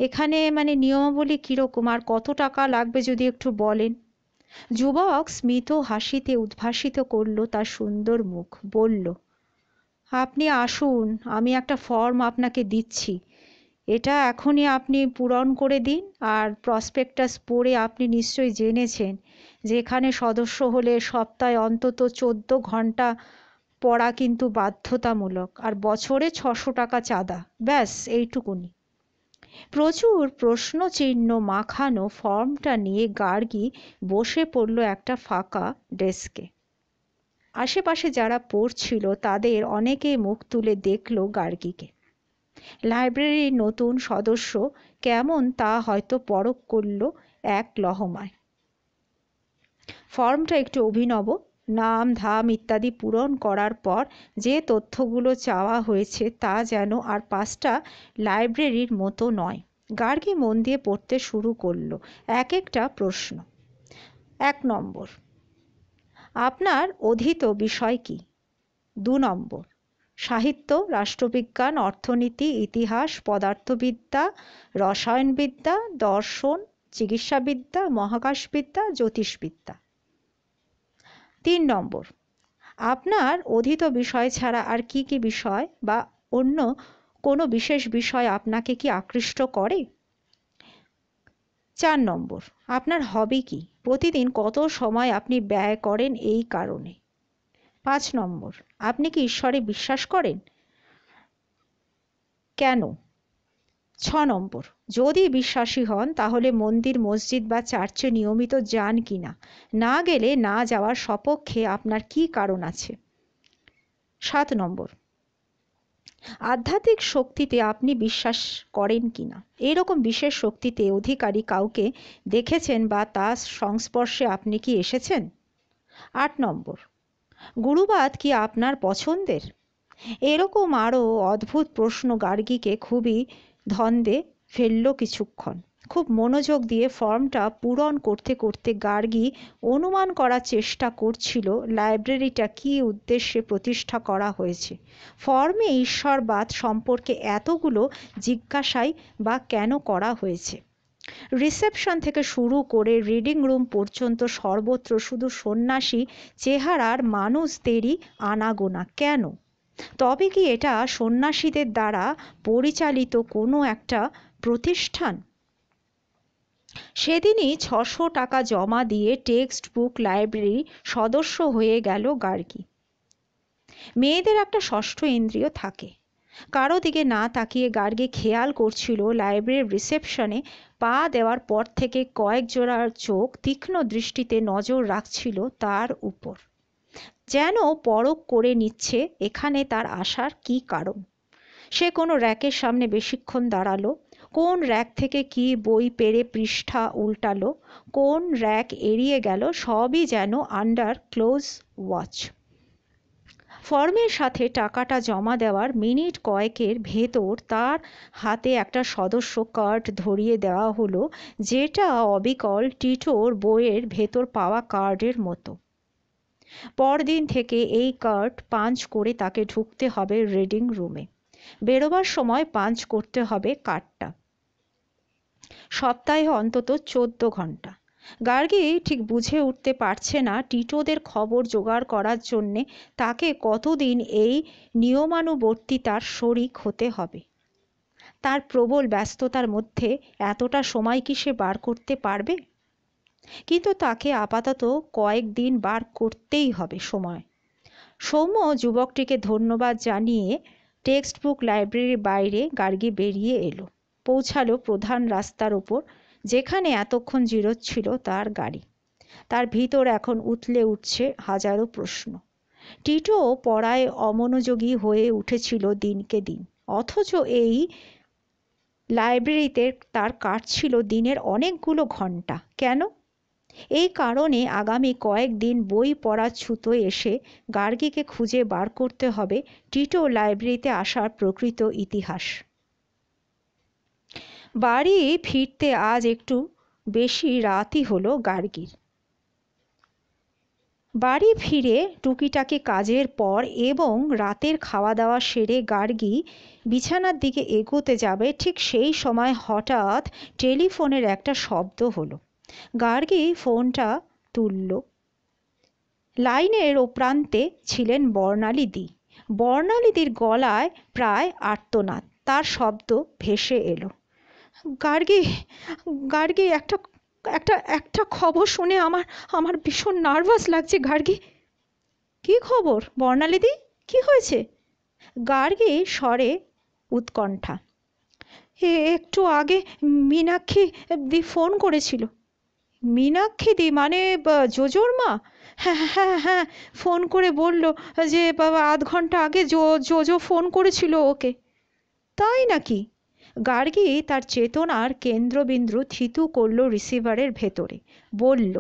এখানে নিয়মাবলী কীরকম আর কত টাকা লাগবে যদি একটু বলেন। যুবক স্মিত হাসিতে উদ্ভাসিত করল তার সুন্দর মুখ, বলল, আপনি আসুন, আমি একটা ফর্ম আপনাকে দিচ্ছি, এটা এখনই আপনি পূরণ করে দিন। আর প্রসপেক্টাস পড়ে আপনি নিশ্চয়ই জেনেছেন যে এখানে সদস্য হলে সপ্তাহে অন্তত 14 ঘন্টা পড়া কিন্তু বাধ্যতামূলক, আর বছরে 600 টাকা চাঁদা, ব্যাস এইটুকুনি। প্রচুর প্রশ্নচিহ্ন মাখানো ফর্মটা নিয়ে গার্গী বসে পড়ল একটা ফাঁকা ডেস্কে। আশেপাশে যারা পড়ছিল তাদের অনেকেই মুখ তুলে দেখল গার্গীকে। লাইব্রেরির নতুন সদস্য কেমন তা হয়তো পরখ করল এক লহমায়। ফর্মটা একটু অভিনব, নাম ধাম ইত্যাদি পূরণ করার পর যে তথ্যগুলো চাওয়া হয়েছে তা যেন আর 5টা লাইব্রেরির মতো নয়। গার্গী মন দিয়ে পড়তে শুরু করলো এক একটা প্রশ্ন। 1 নম্বর, আপনার অধীত বিষয় কি? 2 নম্বর, সাহিত্য, রাষ্ট্রবিজ্ঞান, অর্থনীতি, ইতিহাস, পদার্থবিদ্যা, রসায়নবিদ্যা, দর্শন, চিকিৎসাবিদ্যা, মহাকাশবিদ্যা, জ্যোতিষবিদ্যা। 3 নম্বর, আপনার অধীত বিষয় ছাড়া আর কি কি বিষয় বা অন্য কোনো বিশেষ বিষয় আপনাকে কি আকৃষ্ট করে? 4 নম্বর, আপনার হবি কি? প্রতিদিন কত সময় আপনি ব্যয় করেন এই কারণে? 5 নম্বর, আপনি কি ঈশ্বরে বিশ্বাস করেন? কেন? 6 নম্বর, যদি বিশ্বাসী হন তাহলে মন্দির, মসজিদ বা চার্চে নিয়মিত যান কিনা? না গেলে না যাওয়ার সপক্ষে আপনার কি কারণ আছে? 7 নম্বর, আধ্যাত্মিক শক্তিতে আপনি বিশ্বাস করেন কিনা? এরকম বিশেষ শক্তিতে অধিকারী কাউকে দেখেছেন বা তার সংস্পর্শে আপনি কি এসেছেন? 8 নম্বর, গুরুবাদ কি আপনার পছন্দের? এরকম আরও অদ্ভুত প্রশ্ন গার্গীকে খুবই ধন্দে ফেলল। কিছুক্ষণ খুব মনোযোগ দিয়ে ফর্মটা পূরণ করতে করতে গার্গী অনুমান করার চেষ্টা করছিল লাইব্রেরিটা কী উদ্দেশ্যে প্রতিষ্ঠা করা হয়েছে। ফর্মে ঈশ্বরবাদ সম্পর্কে এতগুলো জিজ্ঞাসাই বা কেন করা হয়েছে? রিসেপশন থেকে শুরু করে রিডিং রুম পর্যন্ত সর্বত্র শুধু সন্ন্যাসী চেহারার মানুষদেরই আনাগোনা কেন? তবে কি এটা সন্ন্যাসীদের দ্বারা পরিচালিত কোনো একটা প্রতিষ্ঠান? সেদিনই 600 টাকা জমা দিয়ে টেক্সট বুক লাইব্রেরি সদস্য হয়ে গেল গার্গী। মেয়েদের একটা ষষ্ঠ ইন্দ্রিয় থাকে। কারো দিকে না তাকিয়ে গার্গী খেয়াল করছিল লাইব্রেরির রিসেপশনে পা দেওয়ার পর থেকে কয়েক জোড়া চোখ তীক্ষ্ণ দৃষ্টিতে নজর রাখছিল তার উপর, যেন পরখ করে নিচ্ছে এখানে তার আসার কি কারণ। সে কোনো র্যাকের সামনে বেশিক্ষণ দাঁড়ালো, কোন র্যাক থেকে কি বই পেরে পৃষ্ঠা উল্টালো, কোন র্যাক এড়িয়ে গেল, সবই যেন আন্ডার ক্লোজ ওয়াচ। ফর্মের সাথে টাকাটা জমা দেওয়ার মিনিট কয়েকের ভেতর তার হাতে একটা সদস্য কার্ড ধরিয়ে দেওয়া হলো, যেটা অবিকল টিটোর বইয়ের ভেতর পাওয়া কার্ডের মতো। পরদিন থেকে এই কার্ড পাঞ্চ করে তাকে ঢুকতে হবে রিডিং রুমে, বেরোবার সময় পাঞ্চ করতে হবে কার্ডটা। সপ্তাহে অন্তত 14 ঘন্টা। গার্গী ঠিক বুঝে উঠতে পারছে না টিটোদের খবর জোগাড় করার জন্যে তাকে কতদিন এই নিয়মানুবর্তিতার শরিক হতে হবে। তার প্রবল ব্যস্ততার মধ্যে এতটা সময় কি সে বার করতে পারবে? কিন্তু তাকে আপাতত কয়েকদিন বার করতেই হবে সময়। সৌম্য যুবকটিকে ধন্যবাদ জানিয়ে টেক্সট বুক লাইব্রেরির বাইরে গার্গী বেরিয়ে এলো, পৌঁছালো প্রধান রাস্তার ওপর, যেখানে এতক্ষণ জিরোচ্ছিল তার গাড়ি। তার ভিতর এখন উথলে উঠছে হাজারো প্রশ্ন। টিটো পড়ায় অমনোযোগী হয়ে উঠেছিল দিনকে দিন, অথচ এই লাইব্রেরিতে তার কাটছিল দিনের অনেকগুলো ঘন্টা। কেন? এই কারণে আগামী কয়েকদিন বই পড়ার ছুতোয় এসে গার্গীকে খুঁজে বার করতে হবে টিটো লাইব্রেরিতে আসার প্রকৃত ইতিহাস। বাড়ি ফিরতে আজ একটু বেশি রাতই হলো গার্গীর। বাড়ি ফিরে টুকিটাকি কাজের পর এবং রাতের খাওয়া দাওয়া সেরে গার্গী বিছানার দিকে এগোতে যাবে, ঠিক সেই সময় হঠাৎ টেলিফোনের একটা শব্দ হলো। গার্গী ফোনটা তুলল। লাইনের ও প্রান্তে ছিলেন বর্ণালীদি। বর্ণালীদির গলায় প্রায় আর্তনাদ। তার শব্দ ভেসে এলো, গার্গী, গার্গী, একটা একটা একটা খবর শুনে আমার ভীষণ নার্ভাস লাগছে গার্গী। কি খবর বর্ণালীদি, কি হয়েছে? গার্গী স্বরে উৎকণ্ঠা। একটু আগে মীনাক্ষী দি ফোন করেছিল। মীনাক্ষী দি মানে জোজোর মা? হ্যাঁ হ্যাঁ হ্যাঁ, ফোন করে বলল যে বাবা আধ ঘন্টা আগে জোজো ফোন করেছিল ওকে। তাই নাকি? গার্গী তার চেতনার কেন্দ্রবিন্দু থিতু করল রিসিভারের ভেতরে। বলল,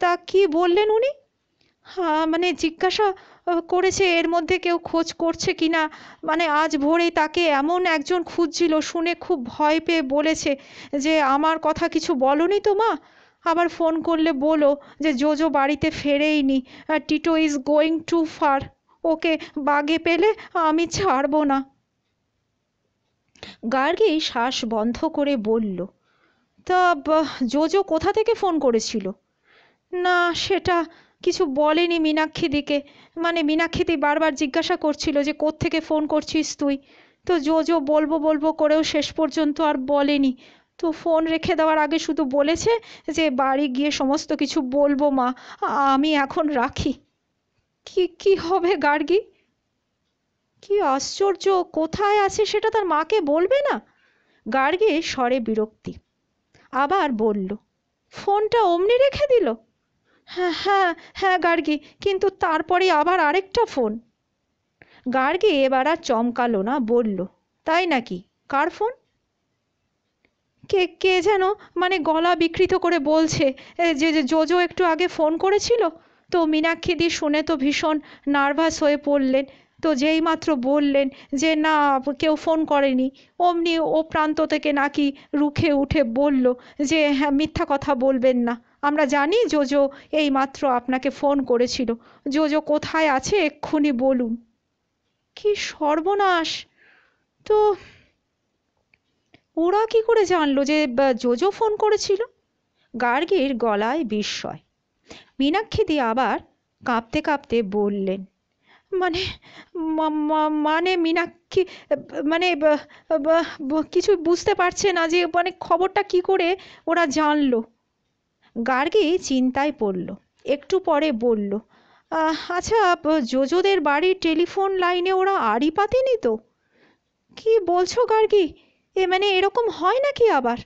তা কি বললেন উনি? হ্যাঁ মানে জিজ্ঞাসা করেছে এর মধ্যে কেউ খোঁজ করছে কিনা, মানে আজ ভোরে তাকে এমন একজন খুঁজছিল, শুনে খুব ভয় পেয়ে বলেছে যে আমার কথা কিছু বলনি তো মা, আবার ফোন করলে বলো যে জোজো বাড়িতে ফেরেইনি, Tito is going to far, ওকে বাগে পেলে আমি ছাড়বো না। গার্গী শ্বাস বন্ধ করে বলল, তা জোজো কোথা থেকে ফোন করেছিল? না সেটা কিছু বলেনি মীনাক্ষীদিকে, মানে মীনাক্ষীদি বারবার জিজ্ঞাসা করছিল যে কোত্থেকে ফোন করছিস তুই, তো জোজো বলবো বলবো করেও শেষ পর্যন্ত আর বলেনি। তো ফোন রেখে দেওয়ার আগে শুধু বলেছে যে বাড়ি গিয়ে সমস্ত কিছু বলবো মা, আমি এখন রাখি। কি হবে গার্গী? কি আশ্চর্য, কোথায় আছে সেটা তার মাকে বলবে না? গার্গী স্বরে বিরক্তি। আবার বলল, ফোনটা অমনি রেখে দিল? হ্যাঁ হ্যাঁ হ্যাঁ গার্গী, কিন্তু তারপরে আবার আরেকটা ফোন। গার্গী এবার আর চমকালো না, বলল, তাই নাকি? কার ফোন? কে কে যেন মানে গলা বিকৃত করে বলছে যে জোজো একটু আগে ফোন করেছিল। তো মীনাক্ষীদি শুনে তো ভীষণ নার্ভাস হয়ে পড়লেন। তো যেই মাত্র বললেন যে না কেউ ফোন করেনি, অমনি ও প্রান্ত থেকে নাকি রুখে উঠে বলল যে হ্যাঁ মিথ্যা কথা বলবেন না, আমরা জানি জোজো এই মাত্র আপনাকে ফোন করেছিল, জোজো কোথায় আছে এক্ষুনি বলুন। কি সর্বনাশ! তো ওরা কি করে জানলো যে জোজো ফোন করেছিল? গার্গীর গলায় বিস্ময়। মীনাক্ষীদি আবার কাঁপতে কাঁপতে বললেন, মানে মানে মীনাক্ষী মানে কিছু বুঝতে পারছে না যে মানে খবরটা কি করে ওরা জানলো। গার্গী চিন্তায় পড়ল, একটু পরে বলল, আচ্ছা জোজোদের বাড়ির টেলিফোন লাইনে ওরা আড়ি পাতেনি তো? কি বলছো গার্গী, মানে এরকম হয় নাকি আবার?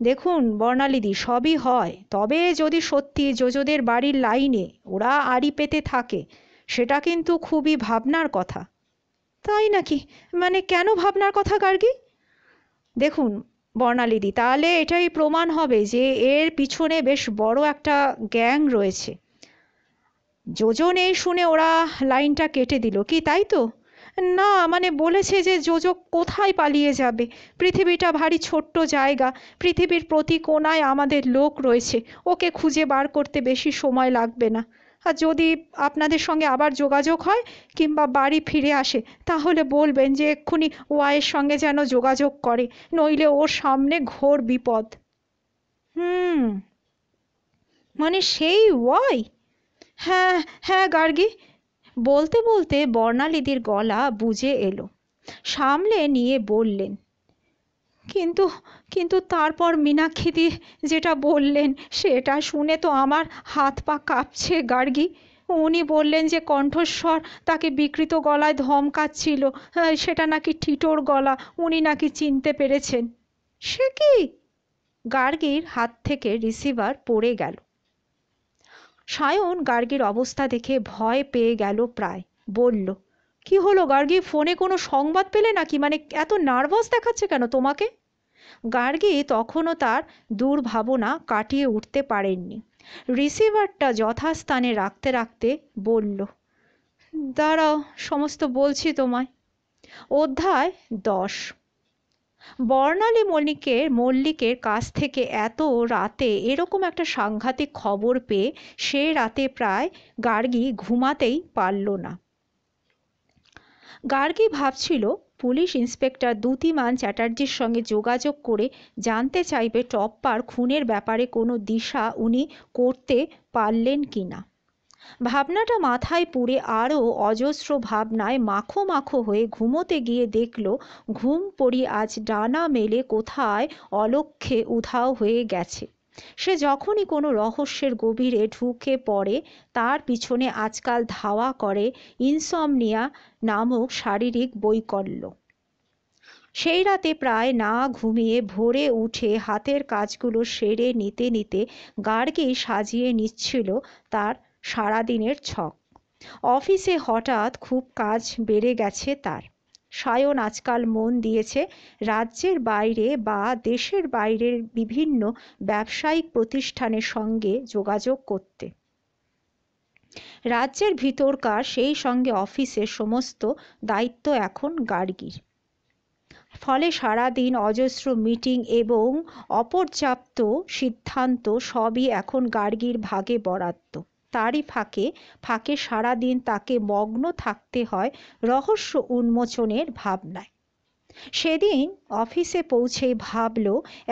দেখুন বর্ণালীদি, সবই হয়, তবে যদি সত্যি জোজোদের বাড়ির লাইনে ওরা আড়ি পেতে থাকে সেটা কিন্তু খুবই ভাবনার কথা। তাই নাকি? মানে কেন ভাবনার কথা গার্গী? দেখুন বর্ণালীদি, তাহলে এটাই প্রমাণ হবে যে এর পিছনে বেশ বড় একটা গ্যাং রয়েছে। জোজো নেই শুনে ওরা লাইনটা কেটে দিল কি, তাই তো? না মানে বলেছে যে জোজো কোথায় পালিয়ে যাবে, পৃথিবীটা ভারী ছোট্ট জায়গা, পৃথিবীর প্রতি কোণায় আমাদের লোক রয়েছে, ওকে খুঁজে বার করতে বেশি সময় লাগবে না। আর যদি আপনাদের সঙ্গে আবার যোগাযোগ হয় কিংবা বাড়ি ফিরে আসে তাহলে বলবেন যে এক্ষুনি ওয়াইয়ের সঙ্গে যেন যোগাযোগ করে, নইলে ওর সামনে ঘোর বিপদ। হুম, মানে সেই ওয়াই? হ্যাঁ হ্যাঁ গার্গী। বলতে বলতে বর্ণালীদির গলা বুঝে এলো, সামলে নিয়ে বললেন, কিন্তু কিন্তু তারপর মীনাক্ষীদি যেটা বললেন সেটা শুনে তো আমার হাত পা কাঁপছে গার্গী। উনি বললেন যে কণ্ঠস্বর তাকে বিকৃত গলায় ধমকাচ্ছিল, সেটা নাকি টিটোর গলা, উনি নাকি চিনতে পেরেছেন। সে কি? গার্গীর হাত থেকে রিসিভার পড়ে গেল। সায়ন গার্গীর অবস্থা দেখে ভয় পেয়ে গেল প্রায়। বলল, কি হলো গার্গী, ফোনে কোনো সংবাদ পেলে নাকি? মানে এত নার্ভাস দেখাচ্ছে কেন তোমাকে? গার্গী তখনও তার দুর্ভাবনা কাটিয়ে উঠতে পারেননি। রিসিভারটা যথাস্থানে রাখতে রাখতে বলল, দাঁড়াও সমস্ত বলছি তোমায়। অধ্যায় 10। বর্ণালী মল্লিকের কাছ থেকে এত রাতে এরকম একটা সাংঘাতিক খবর পেয়ে সে রাতে প্রায় গার্গী ঘুমাতেই পারল না। গার্গী ভাবছিল পুলিশ ইন্সপেক্টর দ্যুতিমান চ্যাটার্জির সঙ্গে যোগাযোগ করে জানতে চাইবে টপ্পার খুনের ব্যাপারে কোনো দিশা উনি করতে পারলেন কিনা। ভাবনাটা মাথায় পুরে আরও অজস্র ভাবনায় মাখো মাখো হয়ে ঘুমোতে গিয়ে দেখল ঘুম পড়ি আজ ডানা মেলে কোথায় অলক্ষ্যে উধাও হয়ে গেছে। সে যখনই কোনো রহস্যের গভীরে ঢুকে পড়ে তার পিছনে আজকাল ধাওয়া করে ইনসমনিয়া নামক শারীরিক বৈকল্য। সেই রাতে প্রায় না ঘুমিয়ে ভোরে উঠে হাতের কাজগুলো সেরে নিতে নিতে গার্গী সাজিয়ে নিচ্ছিল তার সারাদিনের ছক। অফিসে হঠাৎ খুব কাজ বেড়ে গেছে তার। সায়ন আজকাল মন দিয়েছে রাজ্যের বাইরে বা দেশের বাইরের বিভিন্ন ব্যবসায়িক প্রতিষ্ঠানের সঙ্গে যোগাযোগ করতে। রাজ্যের ভিতরকার সেই সঙ্গে অফিসের সমস্ত দায়িত্ব এখন গার্গীর। ফলে সারাদিন অজস্র মিটিং এবং অপর্যাপ্ত সিদ্ধান্ত সবই এখন গার্গীর ভাগে বরাদ্দ। তারই ফাঁকে ফাঁকে সারাদিন তাকে মগ্ন থাকতে হয় রহস্য উন্মোচনের ভাবনায়। সেদিন অফিসে পৌঁছেই ভাবল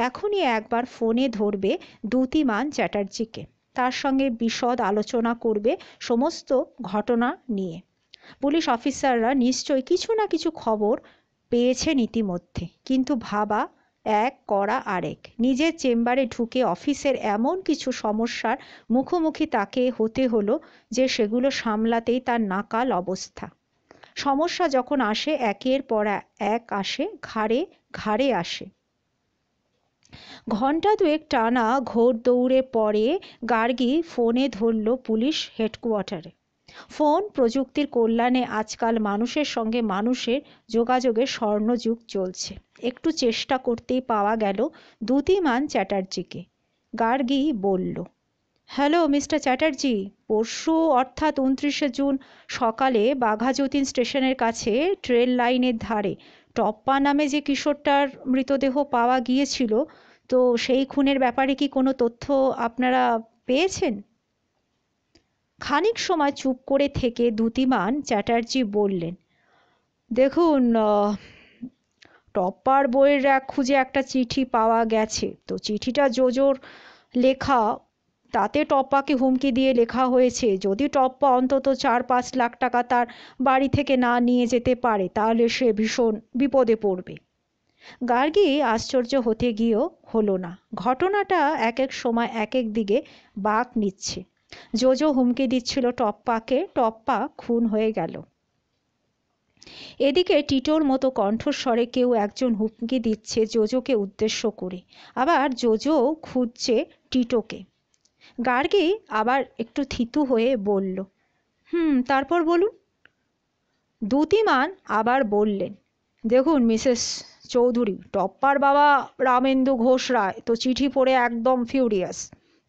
এখনই একবার ফোনে ধরবে দ্যুতিমান চ্যাটার্জিকে, তার সঙ্গে বিশদ আলোচনা করবে সমস্ত ঘটনা নিয়ে। পুলিশ অফিসাররা নিশ্চয়ই কিছু না কিছু খবর পেয়েছেন ইতিমধ্যে, কিন্তু ভাবা এক করা আরেক। নিজের চেম্বারে ঢুকে অফিসের এমন কিছু সমস্যার মুখোমুখি তাকে হতে হলো যে সেগুলো সামলাতেই তার নাকাল অবস্থা। সমস্যা যখন আসে একের পর এক আসে, ঘাড়ে ঘাড়ে আসে। ঘণ্টা দুয়েক টানা ঘোর দৌড়ে পরে গার্গী ফোনে ধরল পুলিশ হেডকোয়ার্টারে। ফোন প্রযুক্তির কল্যাণে আজকাল মানুষের সঙ্গে মানুষের যোগাযোগের স্বর্ণযুগ চলছে। একটু চেষ্টা করতেই পাওয়া গেল দ্যুতিমান চ্যাটার্জিকে। গার্গী বলল, হ্যালো মিস্টার চ্যাটার্জি, পরশু অর্থাৎ 29শে জুন সকালে বাঘাযতীন স্টেশনের কাছে ট্রেন লাইনের ধারে টপ্পা নামে যে কিশোরটার মৃতদেহ পাওয়া গিয়েছিল, তো সেই খুনের ব্যাপারে কি কোনো তথ্য আপনারা পেয়েছেন? খানিক সময় চুপ করে থেকে দ্যুতিমান চ্যাটার্জি বললেন, দেখুন, টপ্পার বইয়ের র্যাক খুঁজে একটা চিঠি পাওয়া গেছে। তো চিঠিটা জোজোর লেখা। তাতে টপ্পাকে হুমকি দিয়ে লেখা হয়েছে যদি টপ্পা অন্তত 4-5 লাখ টাকা তার বাড়ি থেকে না নিয়ে যেতে পারে তাহলে সে ভীষণ বিপদে পড়বে। গার্গী আশ্চর্য হতে গিয়েও হলো না। ঘটনাটা এক এক সময় এক এক দিকে বাঁক নিচ্ছে। জোজো হুমকি দিচ্ছিল টপ্পাকে, টপ্পা খুন হয়ে গেল। এদিকে টিটোর মতো কণ্ঠস্বরে কেউ একজন হুমকি দিচ্ছে জোজোকে উদ্দেশ্য করে, আবার জোজো খুঁজছে টিটোকে। গার্গী আবার একটু থিতু হয়ে বলল, তারপর বলুন। দ্যুতিমান আবার বললেন, দেখুন মিসেস চৌধুরী, টপ্পার বাবা রামেন্দু ঘোষ রায় তো চিঠি পড়ে একদম ফিউরিয়াস।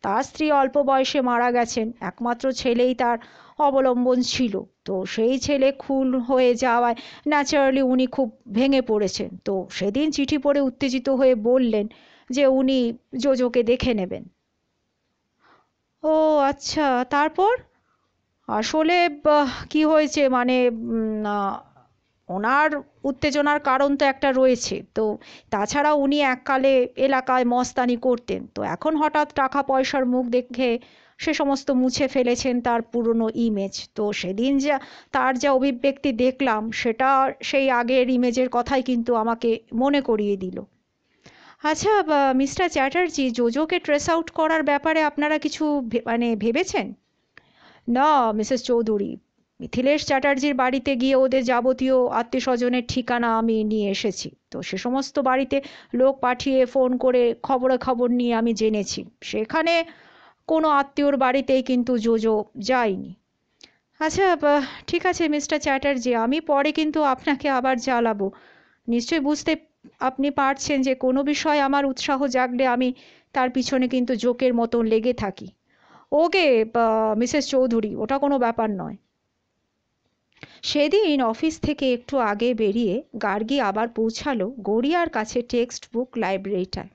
তার স্ত্রী অল্প বয়সে মারা গেছেন, একমাত্র ছেলেই তার অবলম্বন ছিল। তো সেই ছেলে খুন হয়ে যাওয়ায় ন্যাচারালি উনি খুব ভেঙে পড়েছেন। তো সেদিন চিঠি পড়ে উত্তেজিত হয়ে বললেন যে উনি জোজোকে দেখে নেবেন। ও আচ্ছা, তারপর? আসলে কি হয়েছে মানে ওনার উত্তেজনার কারণ তো একটা রয়েছে। তো তাছাড়া উনি এককালে এলাকায় মস্তানি করতেন, তো এখন হঠাৎ টাকা পয়সার মুখ দেখে সে সমস্ত মুছে ফেলেছেন তার পুরনো ইমেজ। তো সেদিন তার যা অভিব্যক্তি দেখলাম সেটা সেই আগের ইমেজের কথাই কিন্তু আমাকে মনে করিয়ে দিল। আচ্ছা মিস্টার চ্যাটার্জি, জোজোকে ট্রেস আউট করার ব্যাপারে আপনারা কিছু ভেবেছেন? না মিসেস চৌধুরী, মিথিলেশ চ্যাটার্জির বাড়িতে গিয়ে ওদের যাবতীয় আত্মীয়স্বজনের ঠিকানা আমি নিয়ে এসেছি। তো সে সমস্ত বাড়িতে লোক পাঠিয়ে ফোন করে খবর নিয়ে আমি জেনেছি সেখানে কোনো আত্মীয়র বাড়িতেই কিন্তু জোজো যায়নি। আচ্ছা, ঠিক আছে মিস্টার চ্যাটার্জি, আমি পরে কিন্তু আপনাকে আবার জ্বালাবো। নিশ্চয়ই বুঝতে আপনি পারছেন যে কোনো বিষয় আমার উৎসাহ জাগলে আমি তার পিছনে কিন্তু জোকের মতো লেগে থাকি। ওকে মিসেস চৌধুরী, ওটা কোনো ব্যাপার নয়। সেদিন অফিস থেকে একটু আগে বেরিয়ে গার্গী আবার পৌঁছালো গড়িয়ার কাছে টেক্সট বুক লাইব্রেরিটায়।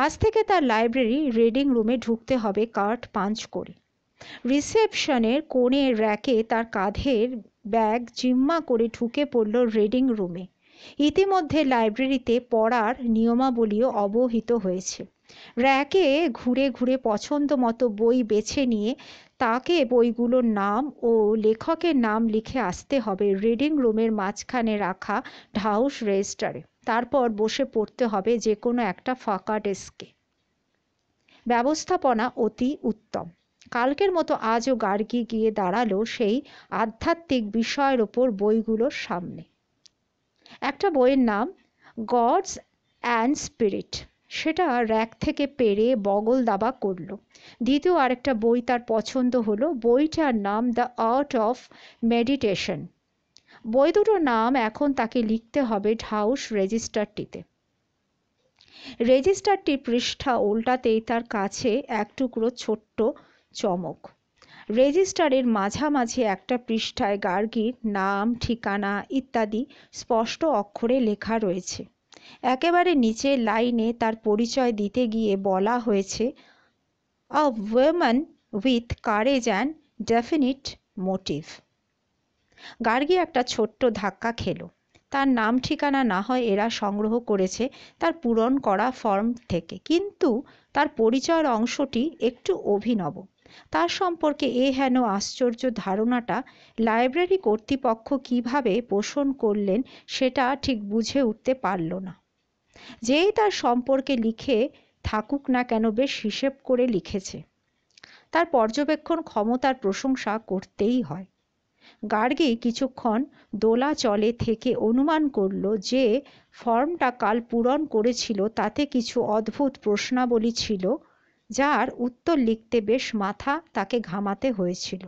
আজ থেকে তার লাইব্রেরি রিডিং রুমে ঢুকতে হবে কার্ড পাঞ্চ করে। রিসেপশনের কোণের র্যাকে তার কাঁধের ব্যাগ জিম্মা করে ঢুকে পড়ল রিডিং রুমে। ইতিমধ্যে লাইব্রেরিতে পড়ার নিয়মাবলীও অবহিত হয়েছে। র্যাকে ঘুরে ঘুরে পছন্দ মতো বই বেছে নিয়ে তাকে বইগুলোর নাম ও লেখকের নাম লিখে আসতে হবে রিডিং রুমের মাঝখানে রাখা ঢাউস রেজিস্টারে। তারপর বসে পড়তে হবে যে কোনো একটা ফাঁকা ডেস্কে। ব্যবস্থাপনা অতি উত্তম। কালকের মতো আজও গার্গী গিয়ে দাঁড়ালো সেই আধ্যাত্মিক বিষয়ের ওপর বইগুলোর সামনে। একটা বইয়ের নাম গডস অ্যান্ড স্পিরিট, সেটা র্যাক থেকে পেরে বগল দাবা করলো। দ্বিতীয় আরেকটা বই তার পছন্দ হলো, বইটার নাম দ্য আর্ট অফ মেডিটেশন। বই দুটোর নাম এখন তাকে লিখতে হবে ঢাউস রেজিস্টারটিতে। রেজিস্টারটির পৃষ্ঠা উল্টাতেই তার কাছে এক টুকরো ছোট্ট চমক। রেজিস্টারের মাঝামাঝি একটা পৃষ্ঠায় গার্গীর নাম, ঠিকানা ইত্যাদি স্পষ্ট অক্ষরে লেখা রয়েছে। একেবারে নিচের লাইনে তার পরিচয় দিতে গিয়ে বলা হয়েছে, a woman with courage and definite motive. Gargi একটা ছোট্ট ধাক্কা খেল। তার নাম ঠিকানা না হয় এরা সংগ্রহ করেছে তার পূরণ করা ফর্ম থেকে, কিন্তু তার পরিচয়ের অংশটি একটু অভিনব। তার সম্পর্কে হেন আশ্চর্য ধারণাটা লাইব্রেরি কর্তৃপক্ষ কিভাবে পোষণ করলেন সেটা ঠিক বুঝে উঠতে পারল না। যেই তার সম্পর্কে লিখে থাকুক না কেন বেশ হিসেব করে লিখেছে। তার পর্যবেক্ষণ ক্ষমতার প্রশংসা করতেই হয়। গার্গী কিছুক্ষণ দোলাচলে থেকে অনুমান করল যে ফর্মটা কাল পূরণ করেছিল তাতে কিছু অদ্ভুত প্রশ্নাবলী ছিল যার উত্তর লিখতে বেশ মাথা তাকে ঘামাতে হয়েছিল।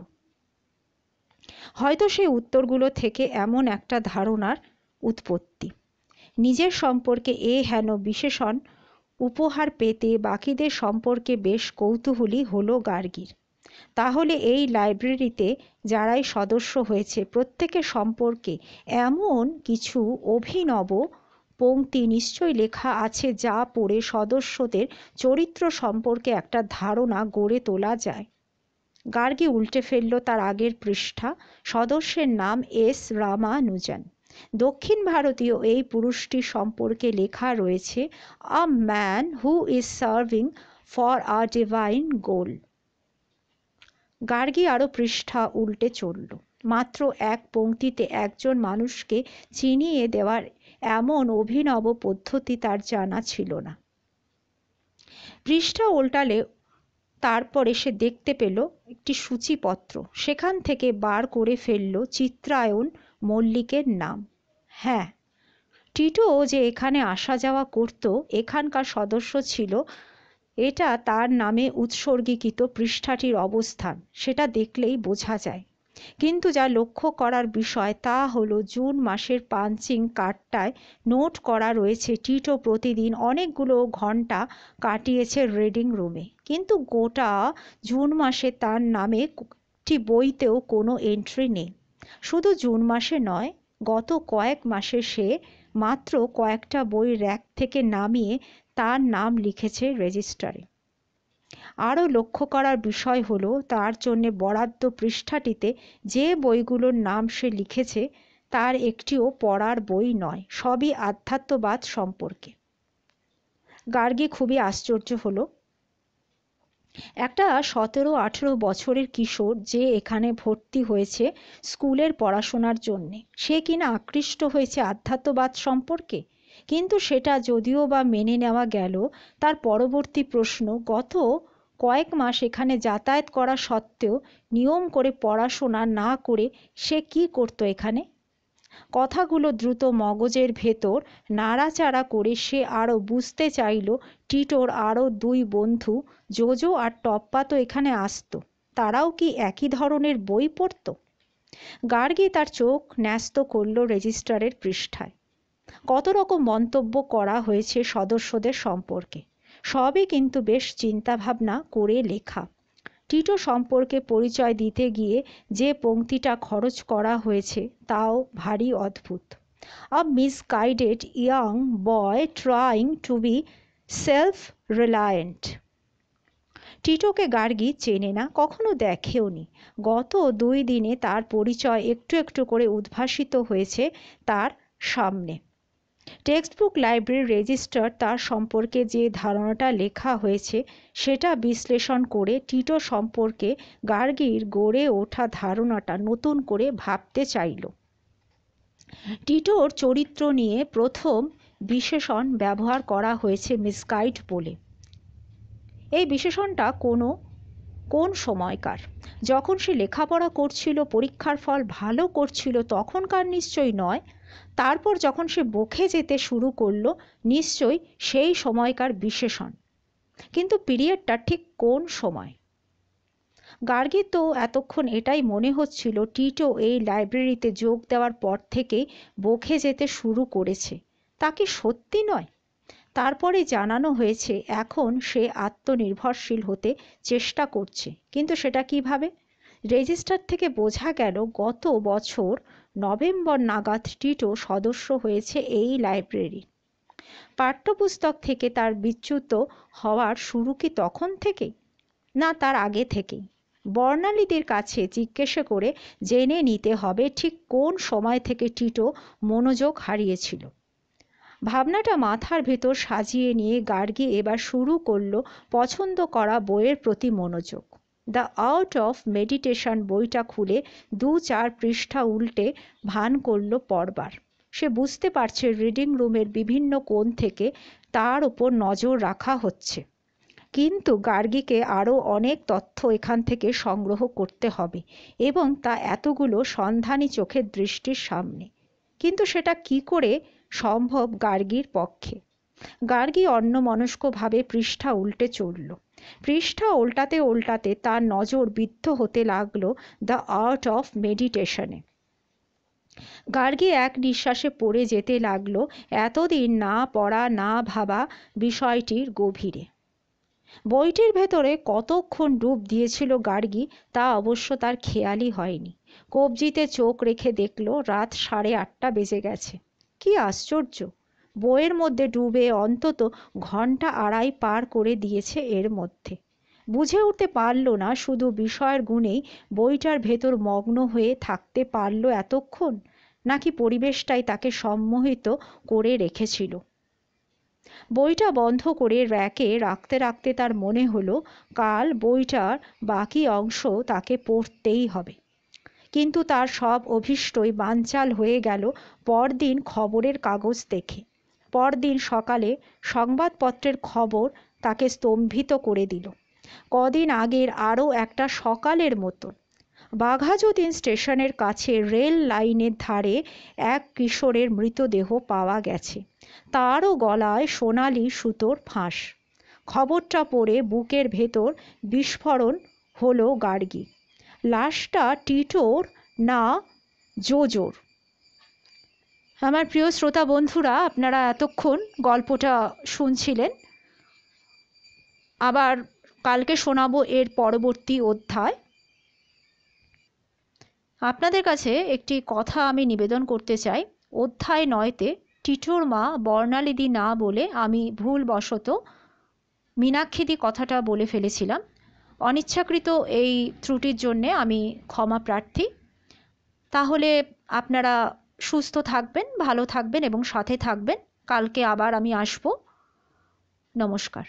হয়তো সেই উত্তরগুলো থেকে এমন একটা ধারণার উৎপত্তি। নিজের সম্পর্কে হেন বিশেষণ উপহার পেতে বাকিদের সম্পর্কে বেশ কৌতূহলী হলো গার্গীর। তাহলে এই লাইব্রেরিতে যারাই সদস্য হয়েছে প্রত্যেকের সম্পর্কে এমন কিছু অভিনব পংক্তি নিশ্চয়ই লেখা আছে যা পড়ে সদস্যদের চরিত্র সম্পর্কে একটা ধারণা গড়ে তোলা যায়। গার্গী উল্টে ফেলল তার আগের পৃষ্ঠা। সদস্যের নাম এস রামানুজন। দক্ষিণ ভারতীয় এই পুরুষটি সম্পর্কে লেখা রয়েছে, a man who is serving for a divine goal. Gargi আরও পৃষ্ঠা উল্টে চলল। মাত্র এক পংক্তিতে একজন মানুষকে চিনিয়ে দেওয়ার এমন অভিনব পদ্ধতি তার জানা ছিল না। পৃষ্ঠা উল্টালে তারপরে সে দেখতে পেল একটি সূচিপত্র। সেখান থেকে বার করে ফেলল চিত্রায়ন মল্লিকের নাম। হ্যাঁ, টিটো যে এখানে আসা যাওয়া করত, এখানকার সদস্য ছিল, এটা তার নামে উৎসর্গীকৃত পৃষ্ঠাটির অবস্থান সেটা দেখলেই বোঝা যায়। কিন্তু যা লক্ষ্য করার বিষয় তা হলো জুন মাসের পাঞ্চিং কার্ডটায় নোট করা রয়েছে টিটো প্রতিদিন অনেকগুলো ঘন্টা কাটিয়েছে রিডিং রুমে। কিন্তু গোটা জুন মাসে তার নামে একটি বইতেও কোনো এন্ট্রি নেই। শুধু জুন মাসে নয়, গত কয়েক মাসে সে মাত্র কয়েকটা বই র্যাক থেকে নামিয়ে তার নাম লিখেছে রেজিস্টারে। আরও লক্ষ্য করার বিষয় হলো তার জন্য বরাদ্দ পৃষ্ঠাটিতে যে বইগুলোর নাম সে লিখেছে তার একটিও পড়ার বই নয়, সবই আধ্যাত্মবাদ সম্পর্কে। গার্গী খুবই আশ্চর্য হলো। একটা 17-18 বছরের কিশোর যে এখানে ভর্তি হয়েছে স্কুলের পড়াশোনার জন্যে, সে কিনা আকৃষ্ট হয়েছে আধ্যাত্মবাদ সম্পর্কে। কিন্তু সেটা যদিও বা মেনে নেওয়া গেল, তার পরবর্তী প্রশ্ন, গত কয়েক মাস এখানে যাতায়াত করা সত্ত্বেও নিয়ম করে পড়াশোনা না করে সে কি করতো এখানে? কথাগুলো দ্রুত মগজের ভেতর নাড়াচাড়া করে সে আরও বুঝতে চাইল টিটোর আরও দুই বন্ধু জোজো আর টপ্পা তো এখানে আসতো, তারাও কি একই ধরনের বই পড়ত? গার্গী তার চোখ ন্যস্ত করল রেজিস্টারের পৃষ্ঠায়। কত রকম মন্তব্য করা হয়েছে সদস্যদের সম্পর্কে, সবই কিন্তু বেশ চিন্তাভাবনা করে লেখা। টিটো সম্পর্কে পরিচয় দিতে গিয়ে যে পংক্তিটা খরচ করা হয়েছে তাও ভারী অদ্ভুত। A misguided young boy trying to be self reliant. টিটোকে গার্গী চেনে না, কখনো দেখেওনি। গত 2 দিনে তার পরিচয় একটু একটু করে উদ্ভাসিত হয়েছে তার সামনে। টেক্সটবুক লাইব্রেরি রেজিস্টার তার সম্পর্কে যে ধারণাটা লেখা হয়েছে সেটা বিশ্লেষণ করে টিটো সম্পর্কে গার্গীর গড়ে ওঠা ধারণাটা নতুন করে ভাবতে চাইল। টিটোর চরিত্র নিয়ে প্রথম বিশেষণ ব্যবহার করা হয়েছে মিসগাইড বলে। এই বিশেষণটা কোন সময়কার? যখন সে লেখাপড়া করছিল, পরীক্ষার ফল ভালো করছিল, তখনকার নিশ্চয়ই নয়। তারপর যখন সে বকে যেতে শুরু করলো, নিশ্চয়ই সেই সময়কার বিশেষণ। কিন্তু পিরিয়ডটা ঠিক কোন সময়? গার্গীর তো এতক্ষণ এটাই মনে হচ্ছিল টিটো এই লাইব্রেরিতে যোগ দেওয়ার পর থেকেই বকে যেতে শুরু করেছে। তা কি সত্যি নয়? তারপরে জানানো হয়েছে এখন সে আত্মনির্ভরশীল হতে চেষ্টা করছে, কিন্তু সেটা কিভাবে? রেজিস্টার থেকে বোঝা গেল গত বছর নভেম্বর নাগাদ টিটো সদস্য হয়েছে এই লাইব্রেরির। পাঠ্যপুস্তক থেকে তার বিচ্যুত হওয়ার শুরু কি তখন থেকেই, না তার আগে থেকেই? বর্ণালীদের কাছে জিজ্ঞেস করে জেনে নিতে হবে ঠিক কোন সময় থেকে টিটো মনোযোগ হারিয়েছিল। ভাবনাটা মাথার ভেতর সাজিয়ে নিয়ে গার্গী এবার শুরু করল পছন্দ করা বইয়ের প্রতি মনোযোগ। দ্য আর্ট অফ মেডিটেশন বইটা খুলে 2-4 পৃষ্ঠা উল্টে ভান করল পড়বার। সে বুঝতে পারছে রিডিং রুমের বিভিন্ন কোণ থেকে তার ওপর নজর রাখা হচ্ছে, কিন্তু গার্গীকে আরও অনেক তথ্য এখান থেকে সংগ্রহ করতে হবে এবং তা এতগুলো সন্ধানী চোখের দৃষ্টির সামনে। কিন্তু সেটা কি করে সম্ভব গার্গীর পক্ষে? গার্গী অন্যমনস্কভাবে পৃষ্ঠা উল্টে চলল। পৃষ্ঠা উল্টাতে উল্টাতে তার নজর বিদ্ধ হতে লাগলো দ্য আর্ট অফ মেডিটেশনে। গার্গী এক নিঃশ্বাসে পড়ে যেতে লাগলো এতদিন না পড়া না ভাবা বিষয়টির গভীরে। বইটির ভেতরে কতক্ষণ ডুব দিয়েছিল গার্গী তা অবশ্য তার খেয়ালই হয়নি। কবজিতে চোখ রেখে দেখল রাত 8:30 বেজে গেছে। কি আশ্চর্য! বইয়ের মধ্যে ডুবে অন্তত 1.5 ঘন্টা পার করে দিয়েছে এর মধ্যে। বুঝে উঠতে পারল না শুধু বিষয়ের গুণেই বইটার ভেতর মগ্ন হয়ে থাকতে পারল এতক্ষণ, নাকি পরিবেশটাই তাকে সম্মোহিত করে রেখেছিল। বইটা বন্ধ করে র্যাকে রাখতে রাখতে তার মনে হলো কাল বইটার বাকি অংশ তাকে পড়তেই হবে। কিন্তু তার সব অভীষ্টই বানচাল হয়ে গেল পরদিন খবরের কাগজ দেখে। পরদিন সকালে সংবাদপত্রের খবর তাকে স্তম্ভিত করে দিল। কদিন আগের আরও একটা সকালের মতন। বাঘাযতীন স্টেশনের কাছে রেল লাইনের ধারে এক কিশোরের মৃতদেহ পাওয়া গেছে, তারও গলায় সোনালি সুতোর ফাঁস। খবরটা পড়ে বুকের ভেতর বিস্ফোরণ হলো গার্গী। লাশটা টিটোর না জোজোর? আমার প্রিয় শ্রোতা বন্ধুরা, আপনারা এতক্ষণ গল্পটা শুনছিলেন। আবার কালকে শোনাবো এর পরবর্তী অধ্যায়। আপনাদের কাছে একটি কথা আমি নিবেদন করতে চাই। অধ্যায় 9-তে টিটোর মা বর্ণালীদি না বলে আমি ভুলবশত মীনাক্ষীদি কথাটা বলে ফেলেছিলাম। অনিচ্ছাকৃত এই ত্রুটির জন্যে আমি ক্ষমা প্রার্থী। তাহলে আপনারা সুস্থ থাকবেন, ভালো থাকবেন এবং সাথে থাকবেন। কালকে আবার আমি আসব। নমস্কার।